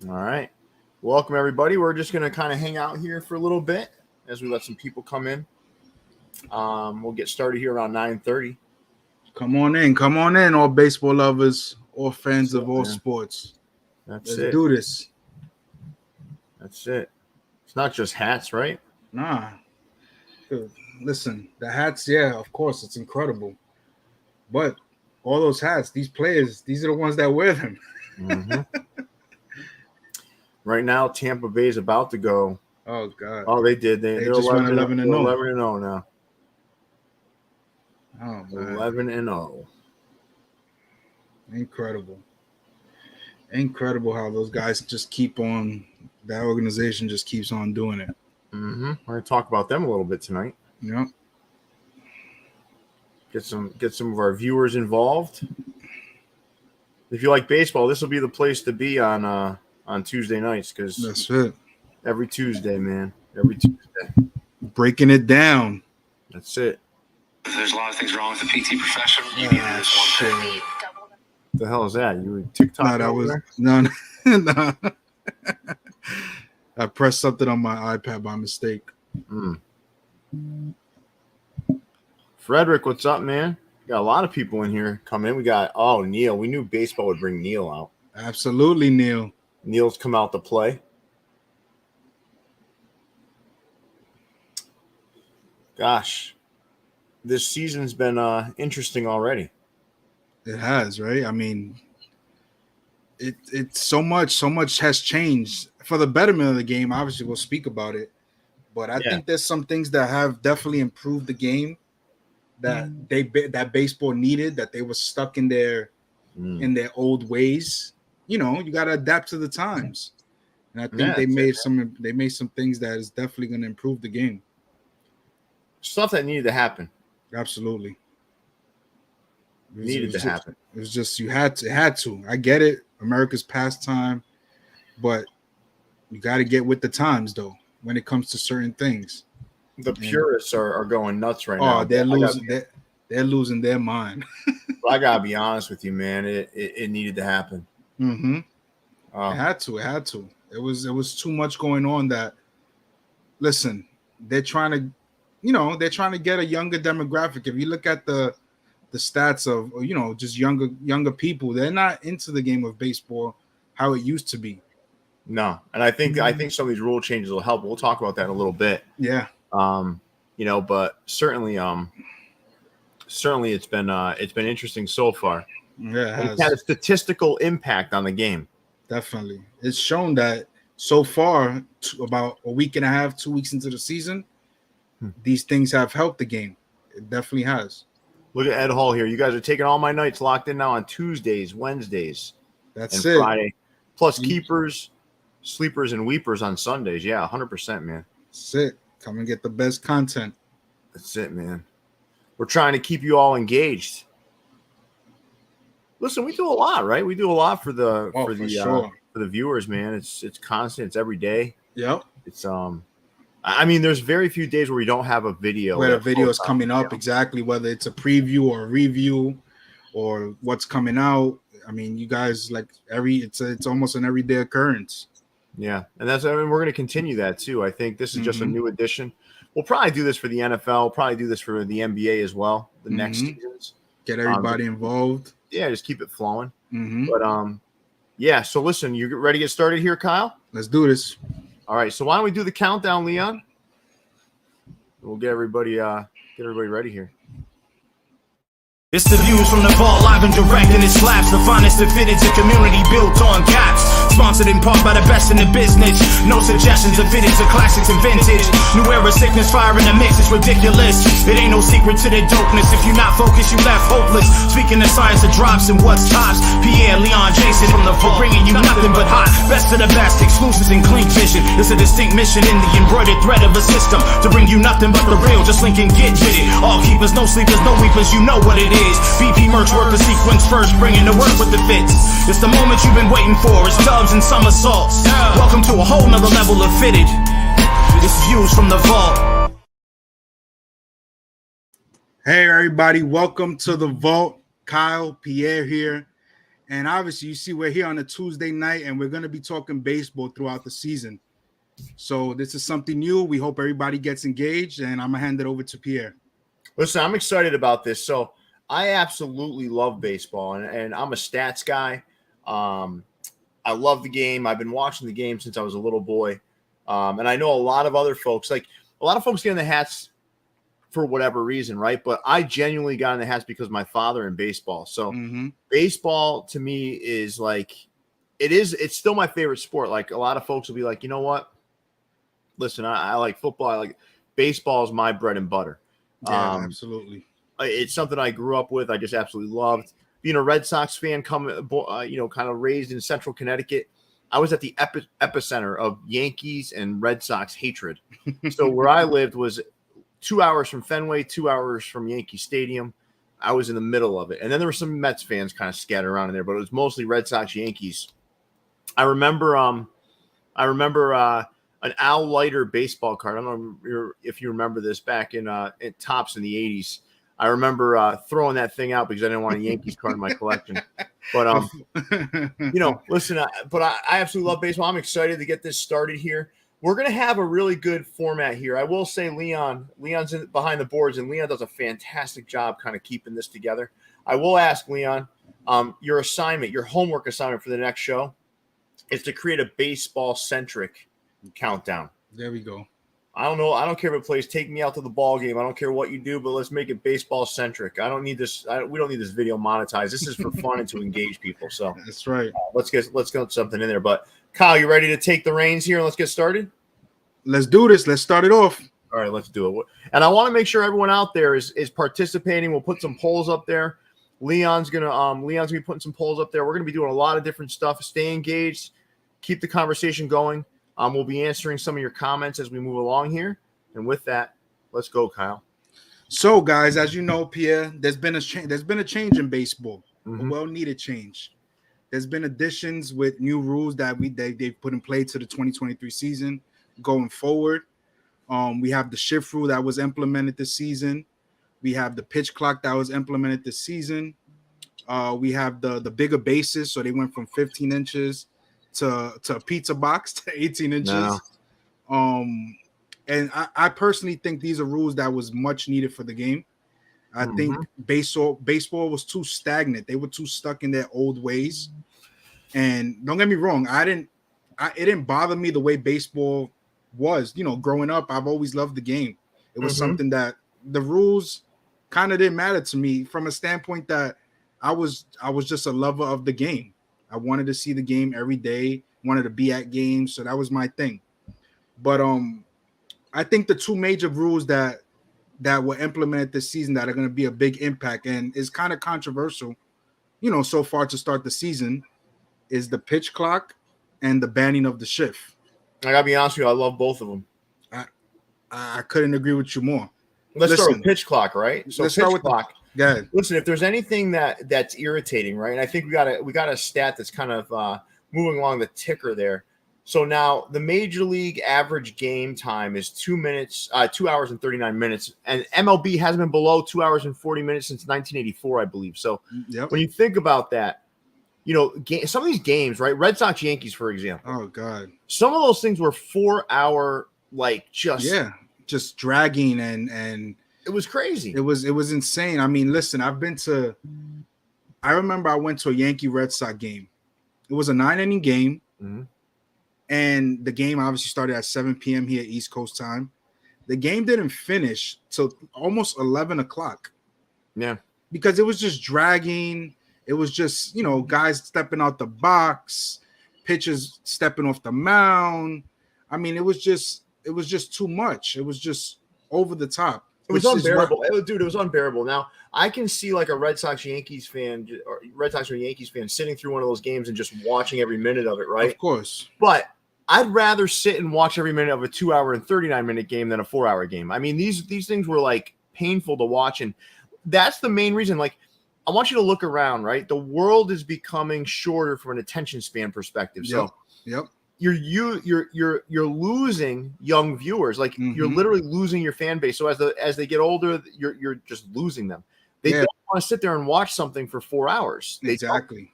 All right. Welcome, everybody. We're just going to kind of hang out here for a little bit as we let some people come in. We'll get started here around 9:30. Come on in, all baseball lovers, all fans of all sports. Let's do this. That's it. It's not just hats, right? Nah. Listen, the hats, yeah, of course, it's incredible. But all those hats, these players, these are the ones that wear them. Mm-hmm. Right now, Tampa Bay is about to go. Oh, God. Oh, they did. They're just 11 and 0. 11-0 now. Oh, man. 11-0. Incredible how those guys just keep on. That organization just keeps on doing it. Mm-hmm. We're going to talk about them a little bit tonight. Yep. Get some of our viewers involved. If you like baseball, this will be the place to be on Tuesday nights, because that's it. Every Tuesday, man. Every Tuesday. Breaking it down. That's it. There's a lot of things wrong with the PT profession. You need this one thing. What the hell is that? You were TikTok? No, that was no. I pressed something on my iPad by mistake. Frederick, what's up, man? Got a lot of people in here come in. We got Neil. We knew baseball would bring Neil out. Absolutely, Neil. Neil's come out to play. Gosh, this season's been interesting already. It has, right? I mean, it's so much has changed for the betterment of the game. Obviously, we'll speak about it, but I think there's some things that have definitely improved the game that that baseball needed, that they were stuck in their old ways. You know, you got to adapt to the times, and I think they made some things that is definitely going to improve the game. Stuff that needed to happen. Absolutely. Needed to happen. It was just it had to. I get it. America's pastime, but you got to get with the times though when it comes to certain things. The purists are going nuts right now. Oh, they're losing. They're losing their mind. I gotta be honest with you, man. It needed to happen. Mm-hmm. It had to. It was too much going on. That listen, they're trying to get a younger demographic. If you look at the stats of just younger people, they're not into the game of baseball how it used to be. No, and I think some of these rule changes will help. We'll talk about that in a little bit. Yeah. But certainly it's been interesting so far. Yeah, it's had a statistical impact on the game. Definitely, it's shown that so far, about a week and a half, 2 weeks into the season, these things have helped the game. It definitely has. Look at Ed Hall here. You guys are taking all my nights locked in now on Tuesdays, Wednesdays, and Friday, plus keepers, sleepers, and weepers on Sundays. Yeah, 100%, man. That's it. Come and get the best content. That's it, man. We're trying to keep you all engaged. Listen, we do a lot, right? We do a lot for the viewers, man. It's constant. It's every day. Yep. It's I mean, there's very few days where we don't have a video. Where a video is coming up, exactly, whether it's a preview or a review or what's coming out. I mean, you guys it's almost an everyday occurrence. Yeah, and we're going to continue that too. I think this is just a new addition. We'll probably do this for the NFL, probably do this for the NBA as well, the next seasons. Get everybody involved. Yeah, just keep it flowing. Mm-hmm. But so listen, you ready to get started here, Kyle? Let's do this. All right, so why don't we do the countdown, Leon? We'll get everybody ready here. It's the views from the vault, live and direct, and it slaps the finest that fit into community built on caps. Sponsored in part by the best in the business. No suggestions of fitted to classics and vintage. New era sickness, fire in the mix, it's ridiculous. It ain't no secret to the dopeness. If you not focused, you left hopeless. Speaking of science of drops and what's tops. Pierre, Leon, Jason from the vault, bringing you nothing but hot. Best of the best, exclusives and clean vision. It's a distinct mission in the embroidered thread of a system to bring you nothing but the real. Just link and get with it. All keepers, no sleepers, no weepers. You know what it is. VP Mercs work the sequence first, bringing the work with the fits. It's the moment you've been waiting for. It's dubs and somersaults. Welcome to a whole nother level of fitted. It's views from the vault. Hey everybody, welcome to the vault. Kyle Pierre here. And obviously, you see, we're here on a Tuesday night, and we're going to be talking baseball throughout the season. So this is something new. We hope everybody gets engaged, and I'm going to hand it over to Pierre. Listen, I'm excited about this. So I absolutely love baseball, and I'm a stats guy. I love the game. I've been watching the game since I was a little boy. And I know a lot of other folks, like a lot of folks get in the hats for whatever reason, right? But I genuinely got in the hats because my father in baseball. So baseball to me is like, it's still my favorite sport. Like a lot of folks will be like, you know what? Listen, I like football. I like baseball is my bread and butter. Yeah, absolutely. It's something I grew up with. I just absolutely loved being a Red Sox fan, kind of raised in central Connecticut. I was at the epicenter of Yankees and Red Sox hatred. So where I lived was 2 hours from Fenway, 2 hours from Yankee Stadium. I was in the middle of it. And then there were some Mets fans kind of scattered around in there, but it was mostly Red Sox, Yankees. I remember an Al Leiter baseball card. I don't know if you remember this back in Topps in the 80s. I remember throwing that thing out because I didn't want a Yankees card in my collection. But, listen, I absolutely love baseball. I'm excited to get this started here. We're going to have a really good format here. I will say Leon's behind the boards, and Leon does a fantastic job kind of keeping this together. I will ask Leon, your homework assignment for the next show is to create a baseball-centric countdown. There we go. I don't know. I don't care if it plays Take Me Out to the Ball Game. I don't care what you do, but let's make it baseball centric. I don't need this. We don't need this video monetized. This is for fun and to engage people. So that's right. Let's get something in there. But Kyle, you ready to take the reins here and let's get started? Let's do this. Let's start it off. All right, let's do it. And I want to make sure everyone out there is participating. We'll put some polls up there. Leon's gonna be putting some polls up there. We're gonna be doing a lot of different stuff. Stay engaged. Keep the conversation going. We'll be answering some of your comments as we move along here. And with that, let's go, Kyle. So, guys, as you know, Pierre, there's been a change in baseball, a well-needed change. There's been additions with new rules that they've put in play to the 2023 season going forward. We have the shift rule that was implemented this season. We have the pitch clock that was implemented this season. We have the bigger bases, so they went from 15 inches to a pizza box to 18 inches. No. And I personally think these are rules that was much needed for the game. I think baseball was too stagnant. They were too stuck in their old ways. And don't get me wrong, it didn't bother me the way baseball was. Growing up, I've always loved the game. It was something that the rules kind of didn't matter to me from a standpoint that I was just a lover of the game. I wanted to see the game every day, wanted to be at games. So that was my thing. But I think the two major rules that were implemented this season that are going to be a big impact and is kind of controversial, so far to start the season, is the pitch clock and the banning of the shift. I got to be honest with you, I love both of them. I couldn't agree with you more. Let's start with pitch clock, right? So let's pitch start with clock. Yeah. Listen, if there's anything that's irritating, right? And I think we got a stat that's kind of moving along the ticker there. So now the major league average game time is 2 hours and 39 minutes, and MLB hasn't been below 2 hours and 40 minutes since 1984, I believe. So when you think about that, some of these games, right? Red Sox Yankees, for example. Oh God, some of those things were 4 hour, just dragging and. It was crazy. It was insane. I mean, listen, I remember I went to a Yankee Red Sox game. It was a 9-inning game. And the game obviously started at 7 p.m. here East Coast time. The game didn't finish till almost 11 o'clock. Yeah. Because it was just dragging. It was just, guys stepping out the box, pitchers stepping off the mound. I mean, it was just too much. It was just over the top. It was unbearable. Dude, it was unbearable. Now, I can see like a Red Sox or Yankees fan sitting through one of those games and just watching every minute of it, right? Of course. But I'd rather sit and watch every minute of a 2 hour and 39-minute game than a 4 hour game. I mean, these things were like painful to watch. And that's the main reason. Like, I want you to look around, right? The world is becoming shorter from an attention span perspective. So you're losing young viewers. Like you're literally losing your fan base. So as they get older, you're just losing them. They don't want to sit there and watch something for 4 hours. Exactly.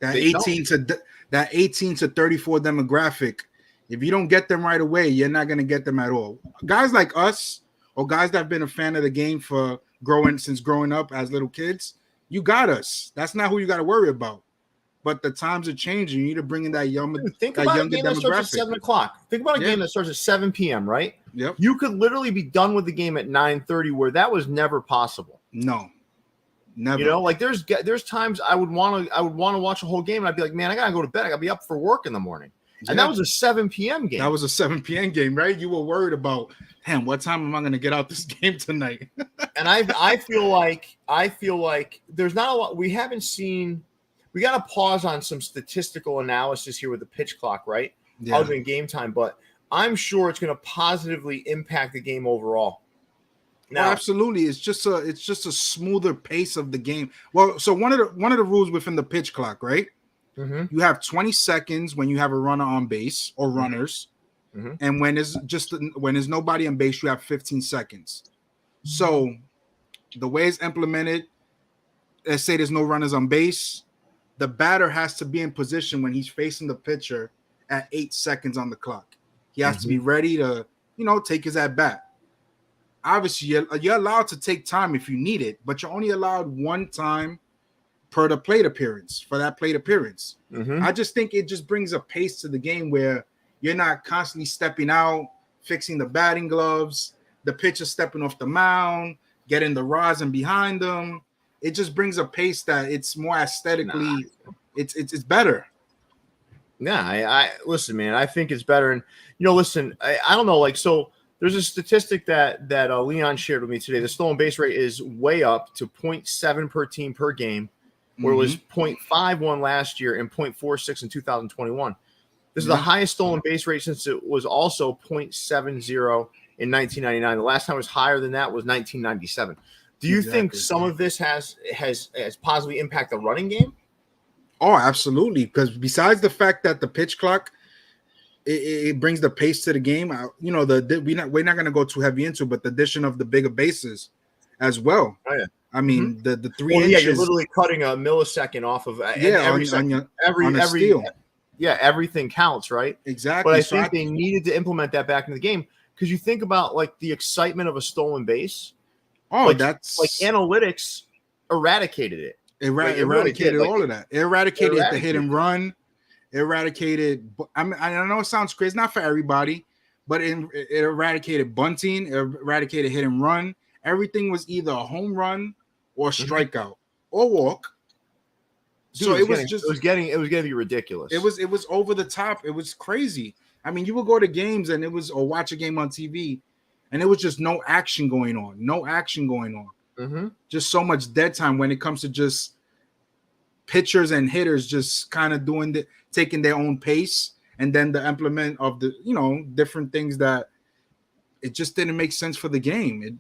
That 18 to 34 demographic. If you don't get them right away, you're not going to get them at all. Guys like us, or guys that have been a fan of the game for growing up as little kids, you got us. That's not who you got to worry about. But the times are changing. You need to bring in that younger, think about a game that starts at 7 o'clock. Think about a game that starts at 7 p.m., right? Yep. You could literally be done with the game at 9:30, where that was never possible. No, never. You know, like there's times I would want to watch a whole game, and I'd be like, man, I gotta go to bed. I gotta be up for work in the morning. And that was a 7 p.m. game. That was a 7 p.m. game, right? You were worried about, damn, what time am I going to get out this game tonight? And I feel like there's not a lot. We haven't seen. We got to pause on some statistical analysis here with the pitch clock, right? Yeah. Other than game time, but I'm sure it's going to positively impact the game overall. Now, absolutely, it's just a smoother pace of the game. Well, so one of the rules within the pitch clock, right? Mm-hmm. You have 20 seconds when you have a runner on base or runners, and when there's nobody on base, you have 15 seconds. So the way it's implemented, let's say there's no runners on base, the batter has to be in position when he's facing the pitcher at 8 seconds on the clock. He has to be ready to, take his at bat. Obviously, you're allowed to take time if you need it, but you're only allowed one time per the plate appearance, for that plate appearance. I just think it just brings a pace to the game where you're not constantly stepping out, fixing the batting gloves, the pitcher stepping off the mound, getting the rosin behind them. It just brings a pace that it's more aesthetically, it's better. Yeah, I listen, man. I think it's better, and listen, I don't know, like, so there's a statistic that Leon shared with me today. The stolen base rate is way up to 0.7 per team per game, where it was 0.51 last year and 0.46 in 2021. This is the highest stolen base rate since it was also 0.70 in 1999. The last time it was higher than that was 1997. Do you think some of this has positively impacted the running game? Oh, absolutely. Because besides the fact that the pitch clock, it brings the pace to the game. We're not going to go too heavy into, but the addition of the bigger bases as well. Oh, yeah. I mean, the 3 inches. Yeah, you're literally cutting a millisecond off of every steal. Yeah, everything counts, right? Exactly. But I think they needed to implement that back in the game, because you think about like the excitement of a stolen base. Oh, that's like analytics eradicated it. Eradicated all of that. It eradicated the hit and run. Eradicated. I know it sounds crazy, not for everybody, but it eradicated bunting. It eradicated hit and run. Everything was either a home run or strikeout or walk. Dude, so it was getting to be ridiculous. It was over the top. It was crazy. I mean, you would go to games and or watch a game on TV, and it was just no action going on. Just so much dead time when it comes to just pitchers and hitters just kind of taking their own pace, and then the implement of the different things that it just didn't make sense for the game.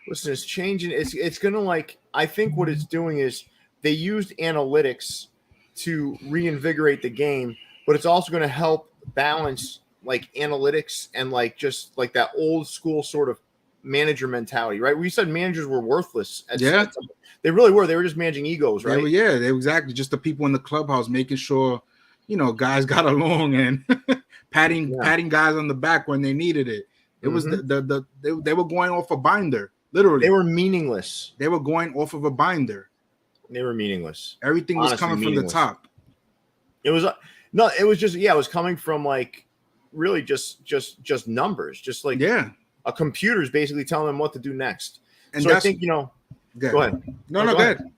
Listen, it's changing. It's gonna I think what it's doing is they used analytics to reinvigorate the game, but it's also going to help balance analytics and just that old school sort of manager mentality, right? We said managers were worthless. They really were. They were just managing egos, right? They were exactly just the people in the clubhouse making sure guys got along and patting guys on the back when they needed it. It was they were going off a binder, literally. They were meaningless. They were going off of a binder. They were meaningless. Everything was coming from the top. It was it was just it was coming from really just numbers, just a computer's basically telling them what to do next. And so I think go ahead. No, go ahead.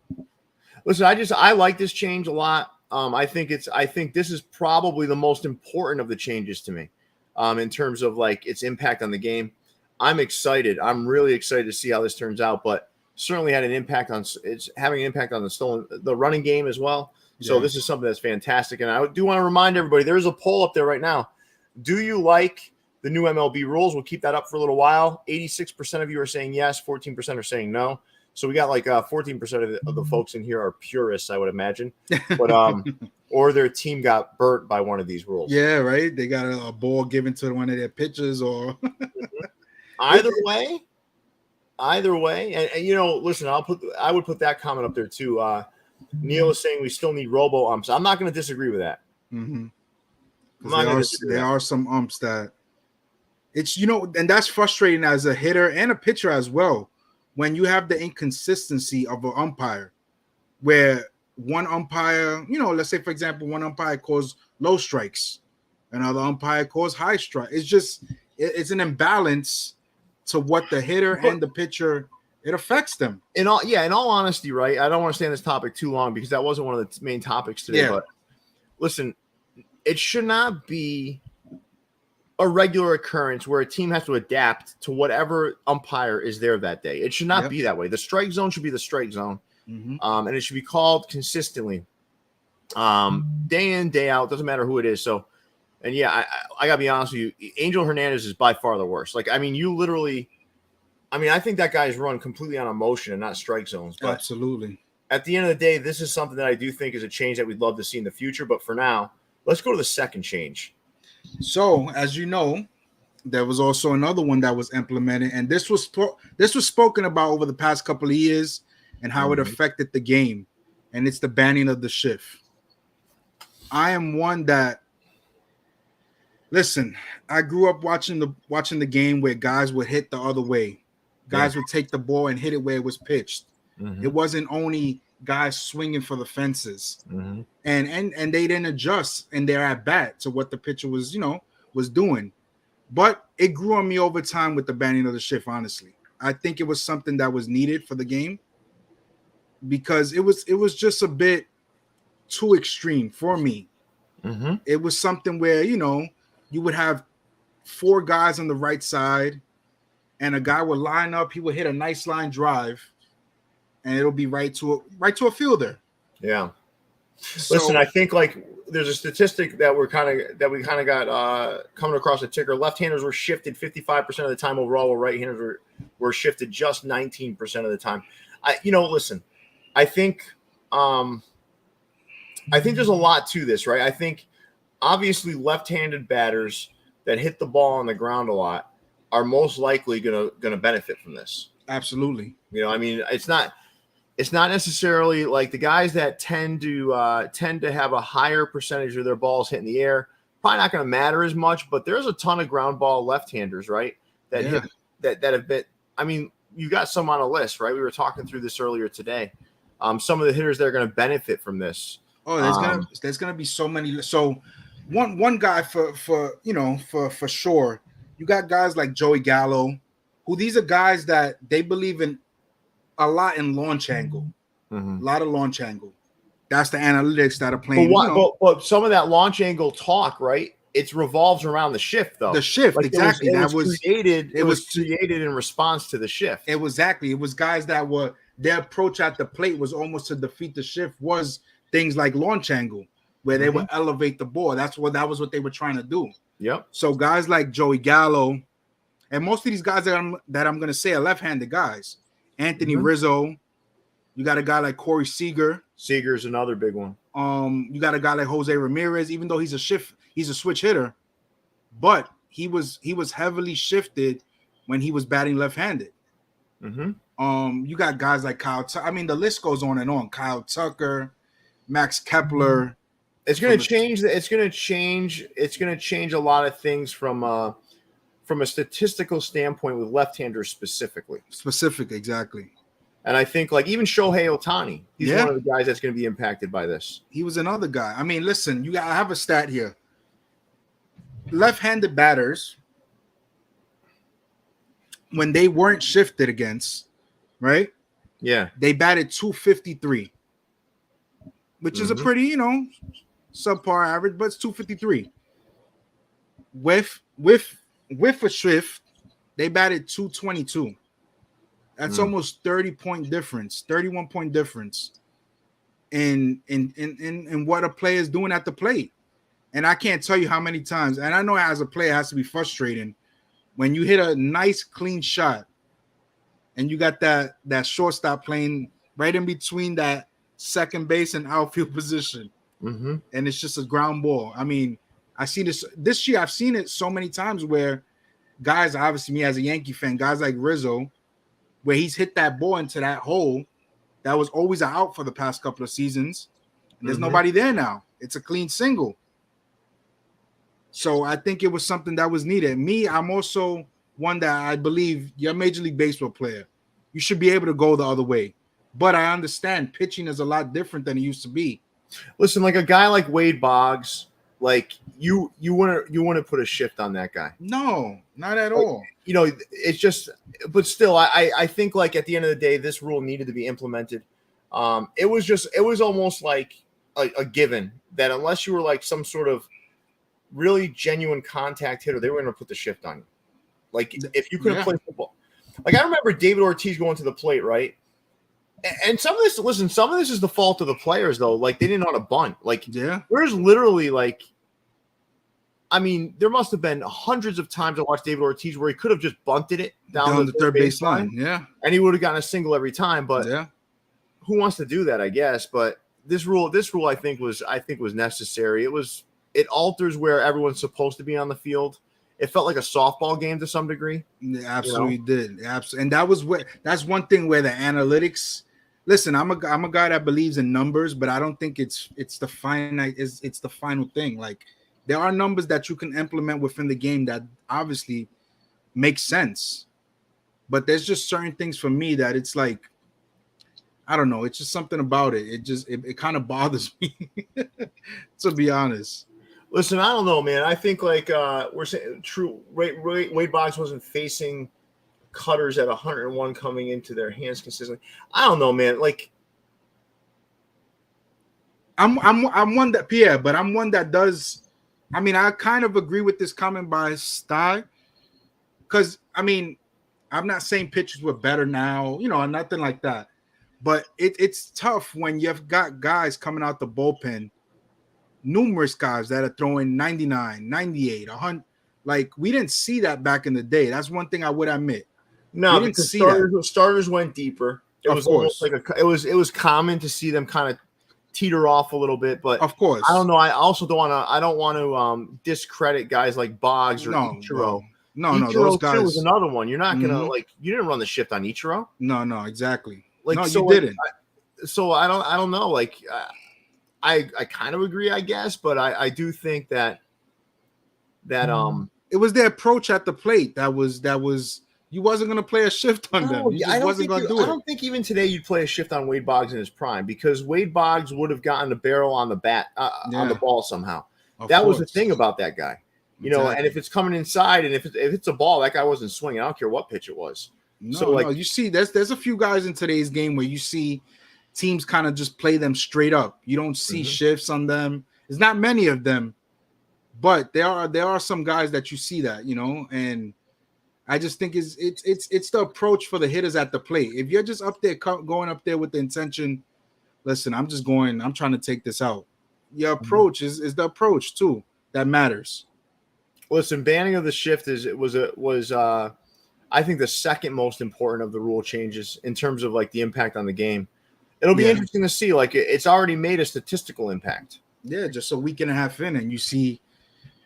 Listen, I like this change a lot. I think this is probably the most important of the changes to me, in terms of its impact on the game. I'm excited. I'm really excited to see how this turns out, but certainly had an impact on the running game as well. So this is something that's fantastic. And I do want to remind everybody, there is a poll up there right now. Do you like the new MLB rules? We'll keep that up for a little while. 86% of you are saying yes. 14% are saying no. So we got 14% of the folks in here are purists, I would imagine. But or their team got burnt by one of these rules. Yeah, right. They got a ball given to one of their pitchers or Either way. And listen, I would put that comment up there too. Neil is saying we still need robo umps. I'm not going to disagree with that. Mm-hmm. There are some umps that it's, and that's frustrating as a hitter and a pitcher as well, when you have the inconsistency of an umpire, where one umpire, let's say for example, one umpire calls low strikes, another umpire calls high strike. It's an imbalance to what the hitter and the pitcher, it affects them. In all honesty, right? I don't want to stay on this topic too long because that wasn't one of the main topics today. Yeah. But listen, it should not be a regular occurrence where a team has to adapt to whatever umpire is there that day. It should not be that way. The strike zone should be the strike zone, and it should be called consistently, day in, day out. Doesn't matter who it is. So, and I gotta be honest with you, Angel Hernandez is by far the worst. Like, I mean, I think that guy's run completely on emotion and not strike zones. But absolutely. At the end of the day, this is something that I do think is a change that we'd love to see in the future. But for now, let's go to the second change. So, as you know, there was also another one that was implemented, and this was spoken about over the past couple of years and how it affected the game, and it's the banning of the shift. I am one that, listen, I grew up watching the game where guys would hit the other way. Guys would take the ball and hit it where it was pitched. It wasn't only guys swinging for the fences, and they didn't adjust in their at bat to what the pitcher was doing. But it grew on me over time with the banning of the shift. Honestly, I think it was something that was needed for the game because it was just a bit too extreme for me. It was something where you would have 4 guys on the right side, and a guy would line up. He would hit a nice line drive, and it'll be right to a fielder. Yeah. So, listen, I think like there's a statistic that we kind of got coming across the ticker. Left-handers were shifted 55% of the time overall, while right-handers were shifted just 19% of the time. Listen, I think there's a lot to this, right? I think obviously left-handed batters that hit the ball on the ground a lot are most likely gonna benefit from this. Absolutely. It's not necessarily like the guys that tend to have a higher percentage of their balls hitting the air. Probably not going to matter as much, but there's a ton of ground ball left-handers, right? That have been. I mean, you got some on a list, right? We were talking through this earlier today. Some of the hitters that are going to benefit from this. Oh, there's gonna be so many. So one guy for sure. You got guys like Joey Gallo, who these are guys that they believe in a lot in launch angle, a lot of launch angle. That's the analytics that are playing. But some of that launch angle talk, right? It revolves around the shift, though. The shift, like exactly. It was created in response to the shift. It was guys that were their approach at the plate was almost to defeat the shift. Was things like launch angle, where they would elevate the ball. That was what they were trying to do. Yep. So guys like Joey Gallo, and most of these guys that I'm going to say are left-handed guys. Anthony Rizzo, you got a guy like Corey Seager. Seager's another big one. You got a guy like Jose Ramirez, even though he's a switch hitter, but he was heavily shifted when he was batting left-handed. You got guys like Kyle. I mean, the list goes on and on. Kyle Tucker, Max Kepler. It's going to change. It's going to change a lot of things from a statistical standpoint with left-handers specifically. Exactly. And I think like even Shohei Ohtani, he's one of the guys that's going to be impacted by this. He was another guy. I mean, listen, I have a stat here. Left-handed batters, when they weren't shifted against, right? Yeah. They batted .253, which is a pretty, subpar average, but it's .253. With a shift, they batted .222. That's almost 30-point difference, 31-point difference in what a player is doing at the plate. And I can't tell you how many times, and I know as a player it has to be frustrating when you hit a nice clean shot and you got that shortstop playing right in between that second base and outfield position. And it's just a ground ball. I mean, I see this year. I've seen it so many times where guys, obviously me as a Yankee fan, guys like Rizzo, where he's hit that ball into that hole that was always out for the past couple of seasons. And there's nobody there now. It's a clean single. So I think it was something that was needed. Me, I'm also one that I believe you're a Major League Baseball player. You should be able to go the other way. But I understand pitching is a lot different than it used to be. Listen, like a guy like Wade Boggs, like you wouldn't put a shift on that guy. No, not at all. You know, it's just, but still, I think like at the end of the day, this rule needed to be implemented. It was almost like a given that unless you were like some sort of really genuine contact hitter, they were going to put the shift on you. Like if you couldn't play football, like I remember David Ortiz going to the plate, right? And some of this is the fault of the players, though. Like they didn't know how to bunt. Like there's literally like, I mean, there must have been hundreds of times I watched David Ortiz where he could have just bunted it down the third base line, and he would have gotten a single every time. But who wants to do that? I guess. But this rule, I think was necessary. It alters where everyone's supposed to be on the field. It felt like a softball game to some degree. It absolutely did. Absolutely, and that's one thing where the analytics. Listen, I'm a guy that believes in numbers, but I don't think it's the finite. It's the final thing. Like there are numbers that you can implement within the game that obviously make sense, but there's just certain things for me that it's like, I don't know. It's just something about it. It kind of bothers me, to be honest. Listen, I don't know, man. I think like we're saying true. Wade Boggs wasn't facing cutters at 101 coming into their hands consistently. I don't know, man. Like I'm one that Pierre, but I'm one that does. I mean, I kind of agree with this comment by Sty, because I mean, I'm not saying pitchers were better now, nothing like that. But it's tough when you've got guys coming out the bullpen, numerous guys that are throwing 99, 98, 100. Like we didn't see that back in the day. That's one thing I would admit. No, because starters went deeper. It was almost like it was common to see them kind of teeter off a little bit, but of course, I don't know. I also don't want to discredit guys like Boggs or Ichiro. No, those guys was another one. You're not gonna you didn't run the shift on Ichiro. No, exactly. Like no, so you didn't. I don't know. Like I kind of agree, I guess, but I do think that it was their approach at the plate that was. You wasn't going to play a shift on them. You just wasn't going to do it. I don't think even today you'd play a shift on Wade Boggs in his prime because Wade Boggs would have gotten a barrel on the bat on the ball somehow. That was the thing about that guy, And if it's coming inside and if it's a ball, that guy wasn't swinging. I don't care what pitch it was. No, you see, there's a few guys in today's game where you see teams kind of just play them straight up. You don't see shifts on them. There's not many of them, but there are some guys that you see that, and I just think it's the approach for the hitters at the plate. If you're just up there going up there with the intention, listen, I'm trying to take this out. Your approach is the approach too that matters. Listen, banning of the shift was I think the second most important of the rule changes in terms of like the impact on the game. It'll be interesting to see. Like it's already made a statistical impact. Yeah, just a week and a half in, and you see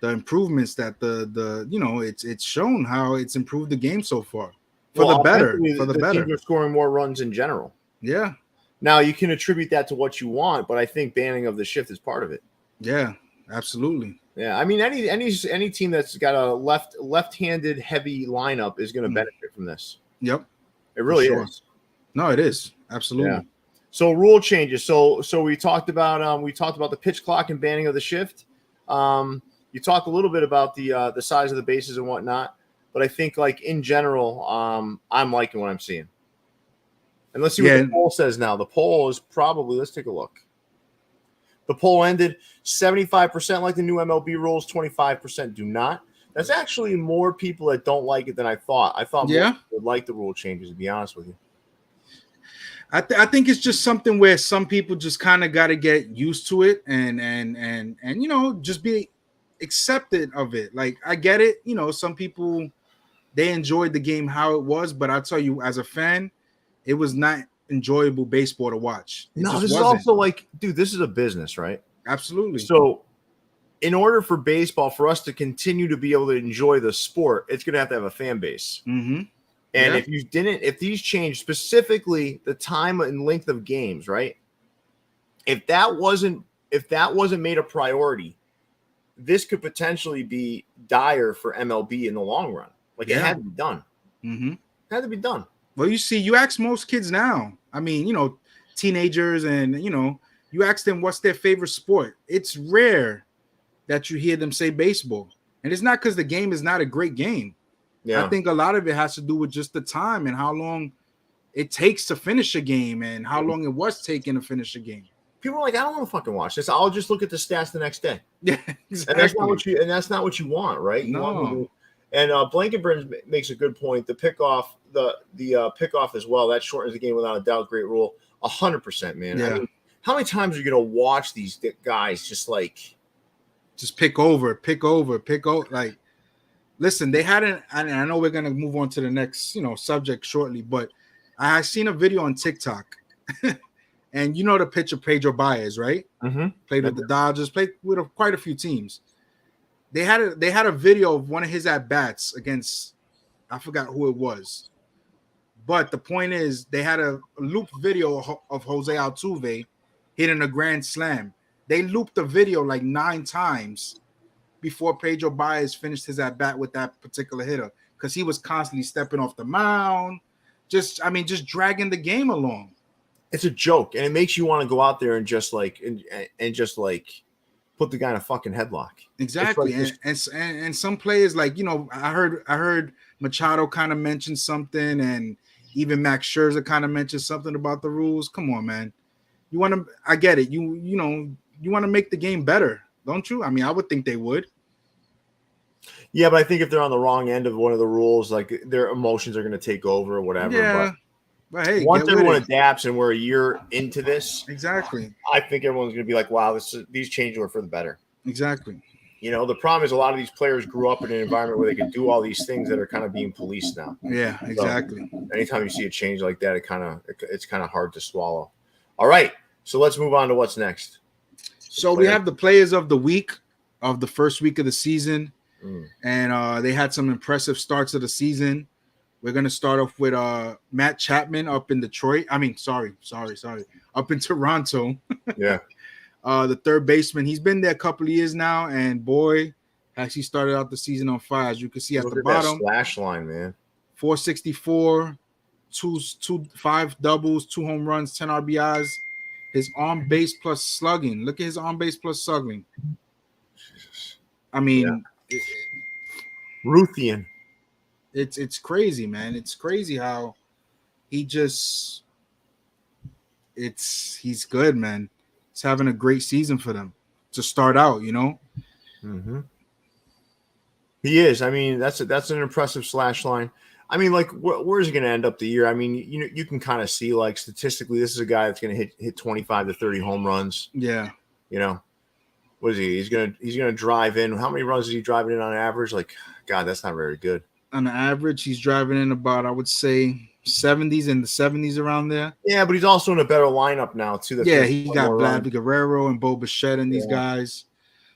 the improvements that it's shown how it's improved the game so far for the better. Teams are scoring more runs in general. Yeah. Now you can attribute that to what you want, but I think banning of the shift is part of it. Yeah, absolutely. Yeah, I mean any team that's got a left-handed heavy lineup is going to benefit from this. Yep, it really is. No, it is absolutely. Yeah. So rule changes. So we talked about the pitch clock and banning of the shift. You talked a little bit about the size of the bases and whatnot, but I think like in general, I'm liking what I'm seeing. And let's see what the poll says now. The poll is probably, let's take a look. The poll ended 75% like the new MLB rules, 25% do not. That's actually more people that don't like it than I thought. I thought more people would like the rule changes, to be honest with you. I think it's just something where some people just kind of got to get used to it and just be accepted of it. Like I get it, some people they enjoyed the game how it was, but I'll tell you, as a fan, it was not enjoyable baseball to watch. This is also like, dude, this is a business, right? Absolutely. So in order for baseball, for us to continue to be able to enjoy the sport, it's going to have a fan base. Mm-hmm. And if these changed specifically the time and length of games, right? If that wasn't made a priority, this could potentially be dire for MLB in the long run. Like it had to be done. Mm-hmm. It had to be done. Well, you see, you ask most kids now. I mean, teenagers, and you ask them what's their favorite sport. It's rare that you hear them say baseball, and it's not because the game is not a great game. Yeah. I think a lot of it has to do with just the time and how long it takes to finish a game and how long it was taking to finish a game. People are like, I don't want to fucking watch this. I'll just look at the stats the next day. Yeah, exactly. And that's not what you want, right? And Blankenburn makes a good point. The pickoff, the pickoff as well, that shortens the game without a doubt. Great rule. 100%, man. Yeah. I mean, how many times are you going to watch these guys just pick over? Like, listen, they hadn't, and I know we're going to move on to the next, subject shortly, but I seen a video on TikTok. And the pitcher Pedro Baez, right? Mm-hmm. Played with the Dodgers, played with quite a few teams. They had a video of one of his at-bats against, I forgot who it was. But the point is, they had a looped video of Jose Altuve hitting a grand slam. They looped the video like 9 times before Pedro Baez finished his at-bat with that particular hitter, because he was constantly stepping off the mound, just dragging the game along. It's a joke, and it makes you want to go out there and just put the guy in a fucking headlock. Exactly. And some players, like, I heard Machado kind of mention something, and even Max Scherzer kind of mentioned something about the rules. Come on, man. I get it. You want to make the game better, don't you? I mean, I would think they would. Yeah, but I think if they're on the wrong end of one of the rules, like their emotions are going to take over or whatever. Yeah. But hey, once everyone adapts and we're a year into this, exactly, I think everyone's going to be like, wow, these changes are for the better. Exactly. The problem is a lot of these players grew up in an environment where they could do all these things that are kind of being policed now. Yeah, exactly. So anytime you see a change like that, it's kind of hard to swallow. All right, so let's move on to what's next. So we have the players of the week of the first week of the season, and they had some impressive starts of the season. We're going to start off with Matt Chapman up in Detroit. I mean, sorry. Up in Toronto. Yeah. The third baseman. He's been there a couple of years now, and boy, actually started out the season on fire. As you can see at the bottom. That slash line, man. 464, 5 doubles, 2 home runs, 10 RBIs. His on base plus slugging. Look at his on base plus slugging. Jesus. I mean, Ruthian. It's crazy, man. It's crazy how he's good, man. He's having a great season for them to start out, Mm-hmm. He is. I mean, that's an impressive slash line. I mean, like, where's he going to end up the year? I mean, you can kind of see, like, statistically, this is a guy that's going to hit 25 to 30 home runs. Yeah. What is he? He's gonna drive in. How many runs is he driving in on average? Like, God, that's not very good. On average, he's driving in about, I would say, 70s and the 70s around there. Yeah, but he's also in a better lineup now too. He got Vladimir Guerrero and Bo Bichette and these guys.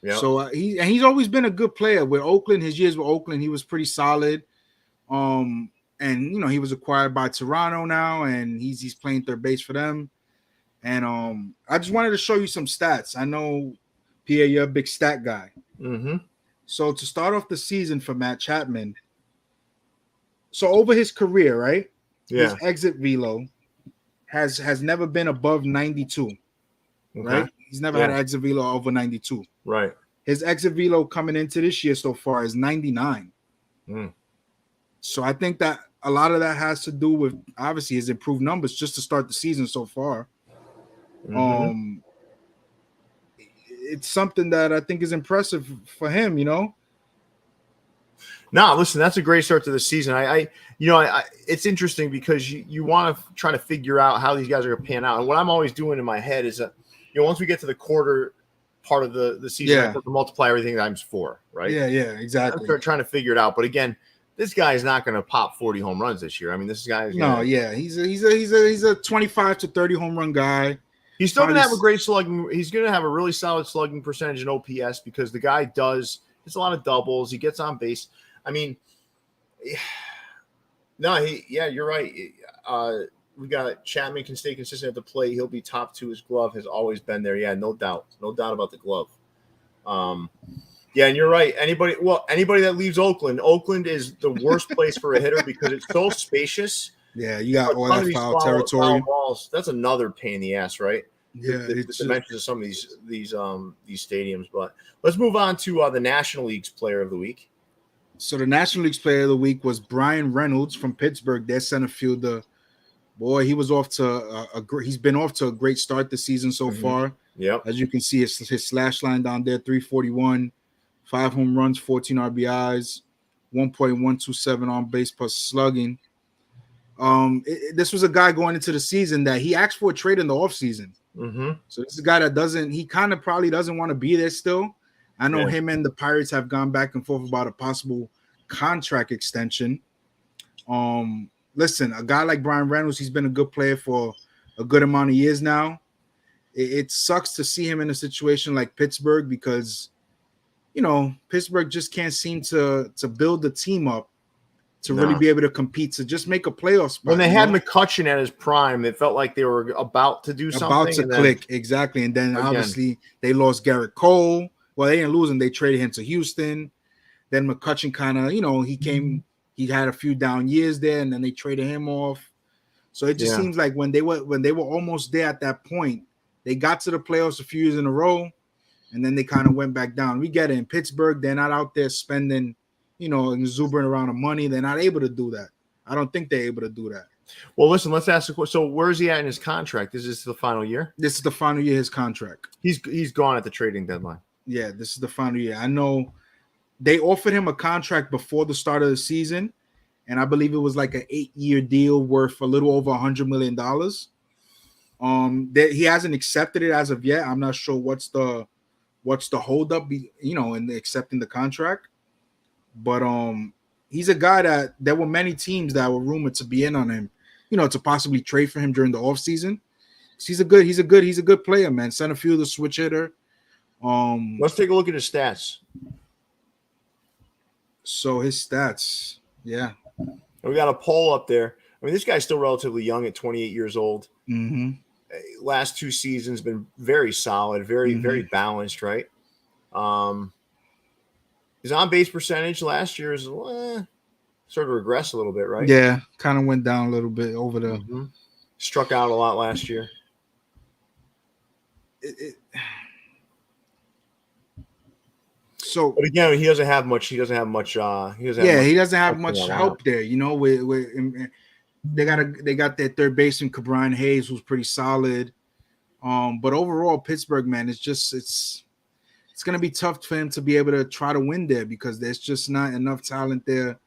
Yeah. So he's always been a good player with Oakland. His years with Oakland, he was pretty solid. And he was acquired by Toronto now, and he's playing third base for them. And I just wanted to show you some stats. I know, Pierre, you're a big stat guy. Mm-hmm. So to start off the season for Matt Chapman, so over his career, right? Yeah. His exit velo has never been above 92. Okay. Right? He's never had an exit velo over 92. Right. His exit velo coming into this year so far is 99. So I think that a lot of that has to do with obviously his improved numbers just to start the season so far. Mm-hmm. It's something that I think is impressive for him, No, listen, that's a great start to the season. I it's interesting because you want to try to figure out how these guys are going to pan out. And what I'm always doing in my head is that, once we get to the quarter part of the season, I put the multiply everything times 4, right? Yeah, exactly. I'm trying to figure it out. But again, this guy is not going to pop 40 home runs this year. I mean, this guy is he's a 25 to 30 home run guy. He's still going to have a great slugging. He's going to have a really solid slugging percentage in OPS because the guy hits a lot of doubles. He gets on base. I mean, No, you're right. We got Chapman can stay consistent at the plate. He'll be top 2. His glove has always been there. Yeah, no doubt about the glove. Yeah, and you're right. Anybody that leaves Oakland is the worst place for a hitter because it's so spacious. Yeah, you got all that foul territory. Foul balls. That's another pain in the ass, right? Yeah, the dimensions of some of these stadiums. But let's move on to the National League's Player of the Week. So the National League's Player of the Week was Brian Reynolds from Pittsburgh. Their center fielder. Boy, he was off to he's been off to a great start this season so far. Yep. As you can see, his slash line down there, 341, 5 home runs, 14 RBIs, 1.127 on base plus slugging. This was a guy going into the season that he asked for a trade in the offseason. So this is a guy that he kind of probably doesn't want to be there still. I know him and the Pirates have gone back and forth about a possible contract extension. Listen, a guy like Brian Reynolds, he's been a good player for a good amount of years now. It sucks to see him in a situation like Pittsburgh because, Pittsburgh just can't seem to build the team up to really be able to compete, to just make a playoff spot. When they had McCutchen at his prime, it felt like they were about to do something. About to click, exactly. And then obviously they lost Garrett Cole. Well, they didn't lose him. They traded him to Houston. Then McCutchen kind of, he had a few down years there, and then they traded him off. So it just seems like when they were almost there at that point, they got to the playoffs a few years in a row, and then they kind of went back down. We get it in Pittsburgh. They're not out there spending, an exuberant amount of money. They're not able to do that. I don't think they're able to do that. Well, listen, let's ask the question. So where's he at in his contract? Is this the final year? This is the final year of his contract. He's gone at the trading deadline. Yeah, this is the final year. I know they offered him a contract before the start of the season, and I believe it was like an 8-year deal worth a little over $100 million. He hasn't accepted it as of yet. I'm not sure what's the holdup, in accepting the contract. But he's a guy that there were many teams that were rumored to be in on him, to possibly trade for him during the offseason. He's a good player, man. Center fielder, switch hitter. Let's take a look at his stats. So his stats, yeah. We got a poll up there. I mean, this guy's still relatively young at 28 years old. Last 2 seasons been very solid, very balanced, right? His on-base percentage last year is sort of regressed a little bit, right? Yeah, kind of went down a little bit over the. Struck out a lot last year. So, but again, he doesn't have much. He doesn't have much help there. They got their third baseman, Cabrian Hayes, who's pretty solid. But overall, Pittsburgh, man, it's going to be tough for him to be able to try to win there because there's just not enough talent there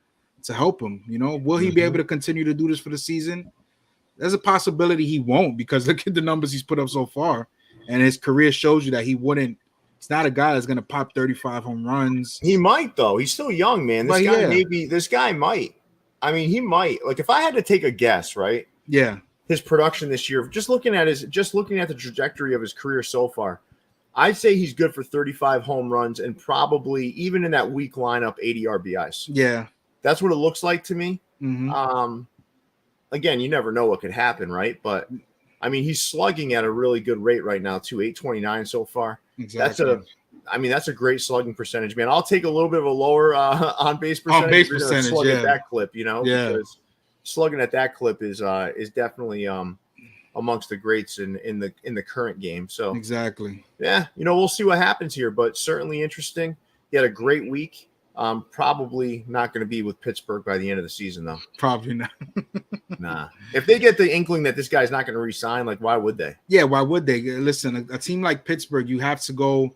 to help him. Will he be able to continue to do this for the season? There's a possibility he won't because look at the numbers he's put up so far, and his career shows you that he wouldn't. It's not a guy that's going to pop 35 home runs. He might though. He's still young, man. This guy might. I mean, he might. Like if I had to take a guess, right? Yeah. His production this year, just looking at the trajectory of his career so far, I'd say he's good for 35 home runs and probably even in that weak lineup, 80 RBIs. Yeah. That's what it looks like to me. Again, you never know what could happen, right? But I mean, he's slugging at a really good rate right now, too. 829 so far. Exactly. That's a great slugging percentage, man. I'll take a little bit of a lower on-base percentage. On-base percentage, at that clip, because slugging at that clip is definitely amongst the greats in the current game. So exactly. Yeah, we'll see what happens here, but certainly interesting. He had a great week. Probably not going to be with Pittsburgh by the end of the season, though. Probably not. Nah. If they get the inkling that this guy's not going to re-sign, like, why would they? Yeah, why would they? Listen, a team like Pittsburgh, you have to go.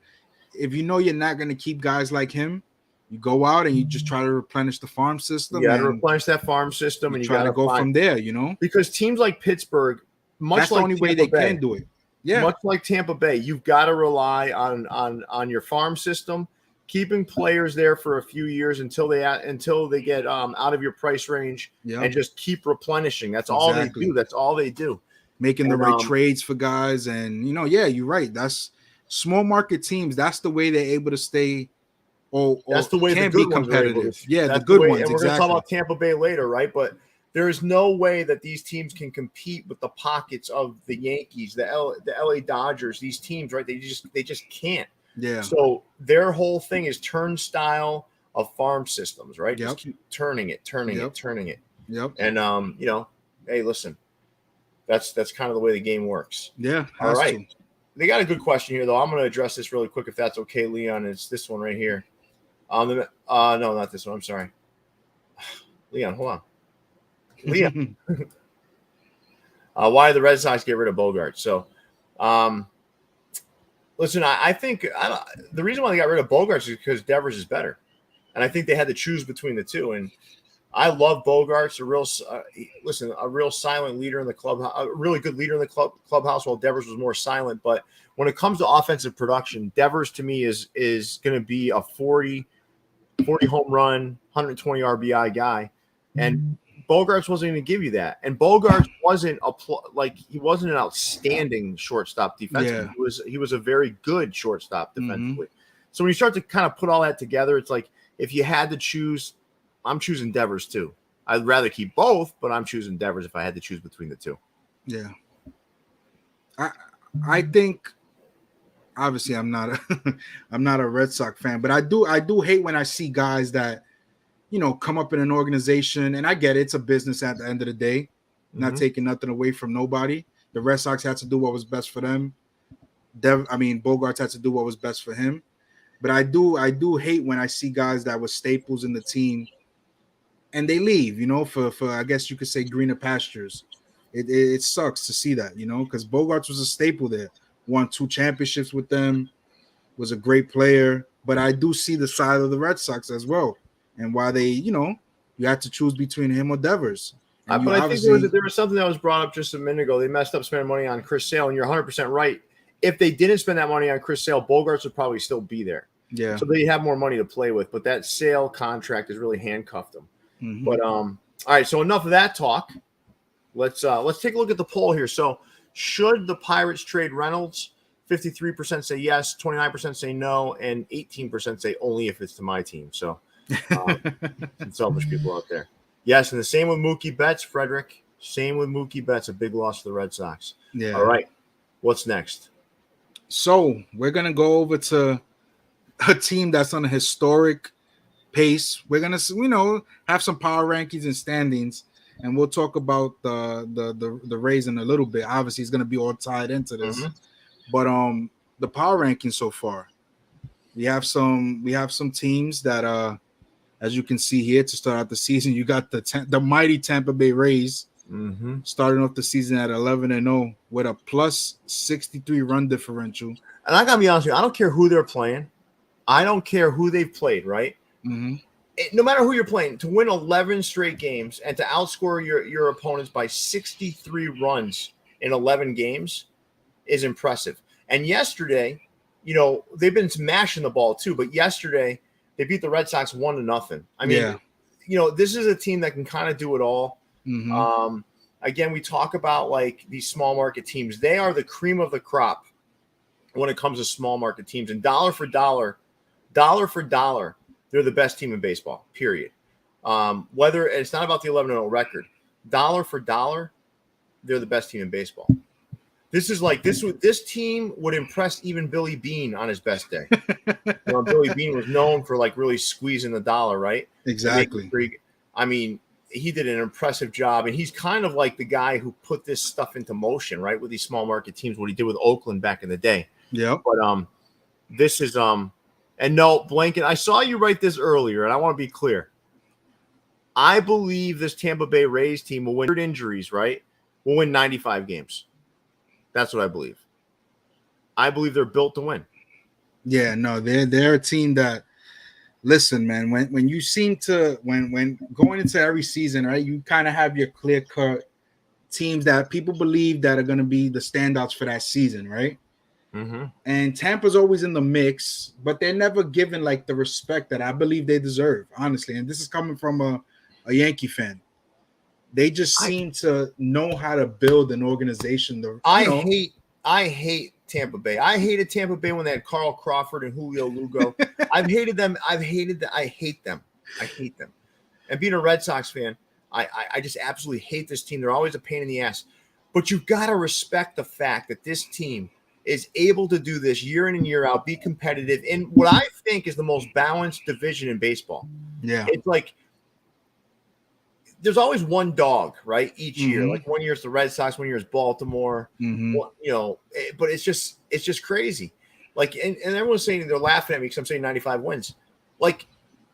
If you know you're not going to keep guys like him, you go out and you just try to replenish the farm system. You got to replenish that farm system, and you got to go from there. Because teams like Pittsburgh, that's the only way they can do it. Yeah, much like Tampa Bay, you've got to rely on your farm system. Keeping players there for a few years until they get out of your price range and just keep replenishing. That's all they do. That's all they do. Making the right trades for guys. And, you're right. That's small market teams. That's the way they're able to stay or that's the way can the good be competitive. The good ones. And we're going to talk about Tampa Bay later, right? But There is no way that these teams can compete with the pockets of the Yankees, the LA Dodgers, these teams, right? They just can't. Yeah. So their whole thing is turnstile of farm systems, right? Yep. Just keep turning it. Yep. And hey, listen, that's kind of the way the game works. Yeah. All right. They got a good question here, though. I'm going to address this really quick, if that's okay, Leon. It's this one right here. No, not this one. I'm sorry. Leon, hold on. Leon. Why did the Red Sox get rid of Bogart? So, listen, I think the reason why they got rid of Bogart is because Devers is better. And I think they had to choose between the two. And I love Bogarts, a real silent leader in the club, a really good leader in the clubhouse, while Devers was more silent. But when it comes to offensive production, Devers to me is going to be a 40 home run, 120 RBI guy. And Bogarts wasn't going to give you that. And Bogarts wasn't he wasn't an outstanding shortstop defensively. Yeah. He was a very good shortstop defensively. So when you start to kind of put all that together, it's like, if you had to choose, I'm choosing Devers too. I'd rather keep both, but I'm choosing Devers if I had to choose between the two. Yeah. I think obviously I'm not a Red Sox fan, but I do hate when I see guys that, come up in an organization, and I get it, it's a business at the end of the day, not taking nothing away from nobody. The Red Sox had to do what was best for them. Bogarts had to do what was best for him. But I do hate when I see guys that were staples in the team and they leave, for I guess you could say greener pastures. It sucks to see that, because Bogarts was a staple there, won 2 championships with them, was a great player. But I do see the side of the Red Sox as well, and why they, you had to choose between him or Devers. But I think there was something that was brought up just a minute ago. They messed up spending money on Chris Sale, and you're 100% right. If they didn't spend that money on Chris Sale, Bogarts would probably still be there. Yeah. So they have more money to play with, but that Sale contract has really handcuffed them. But all right, so enough of that talk. Let's take a look at the poll here. So should the Pirates trade Reynolds? 53% say yes, 29% say no, and 18% say only if it's to my team. So some selfish people out there. Yes, and the same with Mookie Betts, Frederick. Same with Mookie Betts, a big loss to the Red Sox. Yeah. All right, what's next? So we're going to go over to a team that's on a historic pace. We're going to, have some power rankings and standings, and we'll talk about the Rays in a little bit. Obviously, it's going to be all tied into this. But the power rankings so far, we have some teams that as you can see here to start out the season, you got the mighty Tampa Bay Rays starting off the season at 11-0 with a plus 63 run differential. And I gotta be honest with you, I don't care who they're playing. I don't care who they've played, right? No matter who you're playing, to win 11 straight games and to outscore your opponents by 63 runs in 11 games is impressive. And yesterday, they've been smashing the ball too, but yesterday they beat the Red Sox 1-0. I mean, this is a team that can kind of do it all. Again, we talk about like these small market teams. They are the cream of the crop when it comes to small market teams. And dollar for dollar, they're the best team in baseball, period. Whether it's not about the 11-0 record, dollar for dollar, they're the best team in baseball. This is like this team would impress even Billy Beane on his best day. Billy Beane was known for like really squeezing the dollar, right? Exactly. I mean, he did an impressive job, and he's kind of like the guy who put this stuff into motion, right? With these small market teams, what he did with Oakland back in the day. Yeah. But this is and no, Blanket, I saw you write this earlier, and I want to be clear. I believe this Tampa Bay Rays team will win injuries, right? Will win 95 games. That's what I believe. I believe they're built to win. Yeah, no, they're a team that, listen, man, when you seem to when going into every season, right, you kind of have your clear-cut teams that people believe that are going to be the standouts for that season, right? And Tampa's always in the mix, but they're never given like the respect that I believe they deserve, honestly. And this is coming from a Yankee fan. They just seem to know how to build an organization. I hate Tampa Bay. I hated Tampa Bay when they had Carl Crawford and Julio Lugo. I've hated them. I hate them. And being a Red Sox fan, I just absolutely hate this team. They're always a pain in the ass. But you've got to respect the fact that this team is able to do this year in and year out, be competitive in what I think is the most balanced division in baseball. Yeah. It's like there's always one dog, right? Each year. Like one year it's the Red Sox, 1 year is Baltimore. Well, but it's just crazy. Like, and everyone's saying they're laughing at me because I'm saying 95 wins. Like,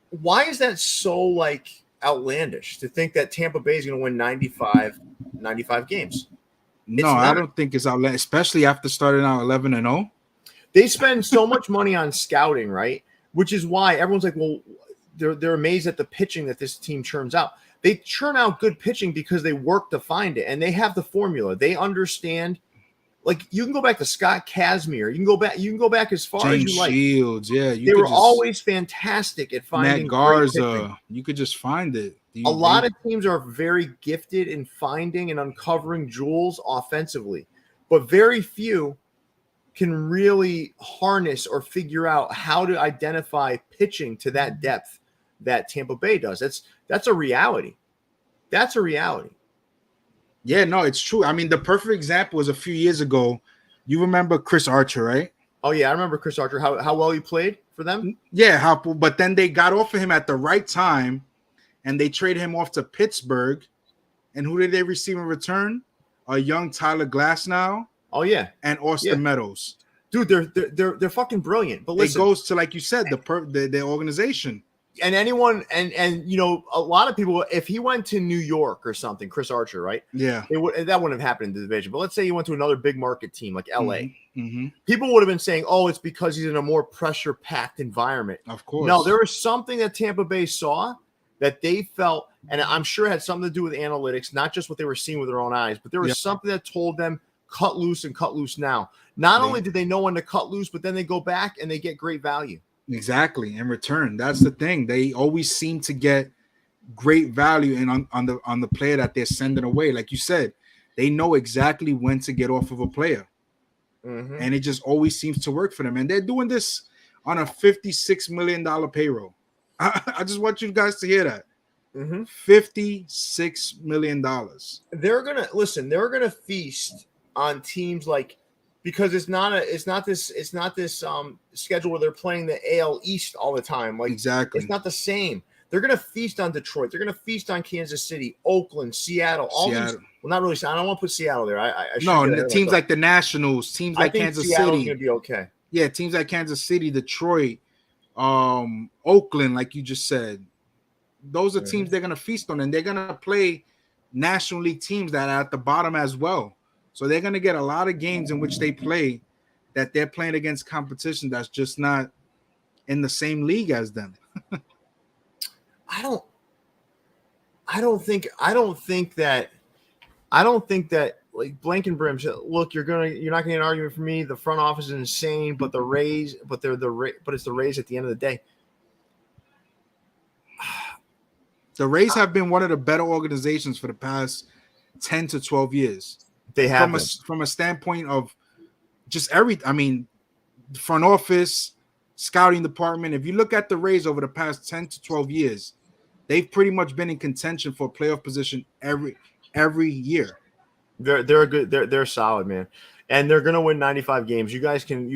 why is that so like outlandish to think that Tampa Bay is going to win 95 games? No, I don't think it's outlandish, especially after starting out 11-0. They spend so much money on scouting, right? Which is why everyone's like, well, they're amazed at the pitching that this team churns out. They churn out good pitching because they work to find it, and they have the formula. They understand. Like, you can go back to Scott Kazmir. You can go back as far James as you like. Shields, yeah. They were always fantastic at finding Matt Garza. You could just find it. A lot of teams are very gifted in finding and uncovering jewels offensively, but very few can really harness or figure out how to identify pitching to that depth that Tampa Bay does. That's a reality. That's a reality. Yeah, no, it's true. I mean, the perfect example was a few years ago. You remember Chris Archer, right? Oh, yeah, I remember Chris Archer, how well he played for them. Yeah, but then they got off of him at the right time, and they traded him off to Pittsburgh. And who did they receive in return? A young Tyler Glasnow. Oh, yeah. And Austin Meadows. Dude, they're fucking brilliant. But listen, it goes to, like you said, the organization. And anyone and a lot of people, if he went to New York or something, Chris Archer, right? Yeah, that wouldn't have happened in the division. But let's say he went to another big market team like LA. People would have been saying, "Oh, it's because he's in a more pressure-packed environment." Of course. No, there was something that Tampa Bay saw that they felt, and I'm sure it had something to do with analytics, not just what they were seeing with their own eyes, but there was something that told them cut loose and cut loose now. Not only did they know when to cut loose, but then they go back and they get great value. Exactly, in return. That's the thing. They always seem to get great value on the player that they're sending away. Like you said, they know exactly when to get off of a player. And it just always seems to work for them. And they're doing this on a $56 million payroll. I just want you guys to hear that. $56 million. They're gonna feast on teams like, because it's not this schedule where they're playing the AL East all the time. Like, exactly, it's not the same. They're gonna feast on Detroit. They're gonna feast on Kansas City, Oakland, Seattle. These. Well, not really. I don't want to put Seattle there. No, teams like the Nationals, teams like Kansas City. Gonna be okay. Yeah, teams like Kansas City, Detroit, Oakland, like you just said. Those are teams they're gonna feast on, and they're gonna play National League teams that are at the bottom as well. So they're going to get a lot of games in which they play that they're playing against competition that's just not in the same league as them. I don't think that like Blankenbrim said, look, you're not going to get an argument for me. The front office is insane, but it's the Rays at the end of the day. The Rays have been one of the better organizations for the past 10 to 12 years. They have from a standpoint of just front office, scouting department. If you look at the Rays over the past 10 to 12 years, they've pretty much been in contention for a playoff position every year. They're good. They're solid, man, and they're gonna win 95 games. You guys can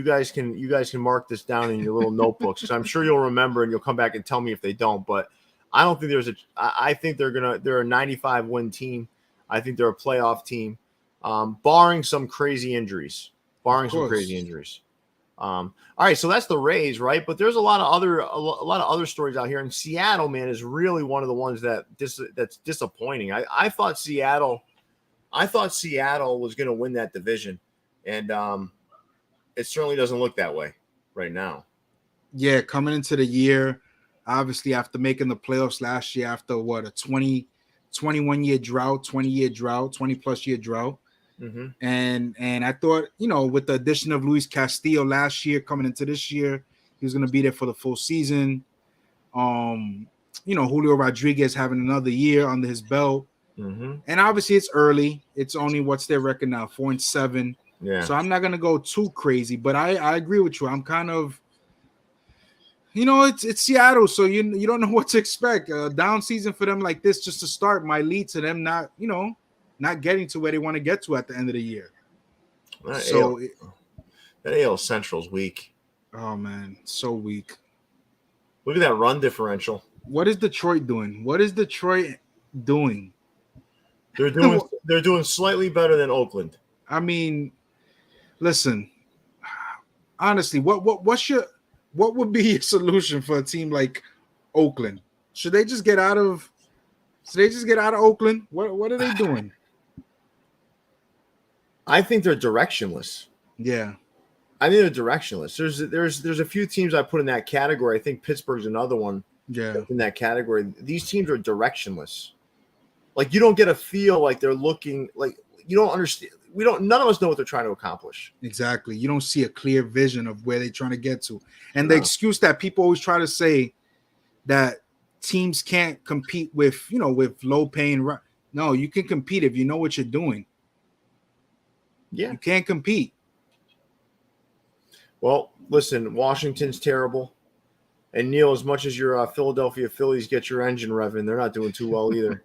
mark this down in your little notebooks, because I'm sure you'll remember and you'll come back and tell me if they don't. But I don't think I think they're a 95 win team. I think they're a playoff team. Barring some crazy injuries. All right, so that's the Rays, right? But there's a lot of other stories out here. And Seattle, man, is really one of the ones that's disappointing. I thought Seattle was going to win that division, and it certainly doesn't look that way right now. Yeah, coming into the year, obviously after making the playoffs last year, after a 21-year drought, 20-year drought, 20-plus year drought. And I thought, with the addition of Luis Castillo last year coming into this year, he was going to be there for the full season. Julio Rodriguez having another year under his belt. And obviously it's early. It's only, what's their record now? 4-7. Yeah. So I'm not going to go too crazy, but I agree with you. I'm kind of, it's Seattle, so you don't know what to expect. A down season for them like this just to start might lead to them not getting to where they want to get to at the end of the year. So that AL Central's weak. Oh man, so weak. Look at that run differential. What is Detroit doing? They're doing slightly better than Oakland. I mean, listen. Honestly, what would be your solution for a team like Oakland? Should they just get out of Oakland? What are they doing? I think they're directionless. Yeah. I think they're directionless. There's a few teams I put in that category. I think Pittsburgh's another one. Yeah. In that category. These teams are directionless. Like you don't get a feel like they're looking like you don't understand. None of us know what they're trying to accomplish. Exactly. You don't see a clear vision of where they're trying to get to. And the excuse that people always try to say that teams can't compete with low paying. No, you can compete if you know what you're doing. Yeah. You can't compete. Well, listen, Washington's terrible. And Neil, as much as your Philadelphia Phillies get your engine revving, they're not doing too well either.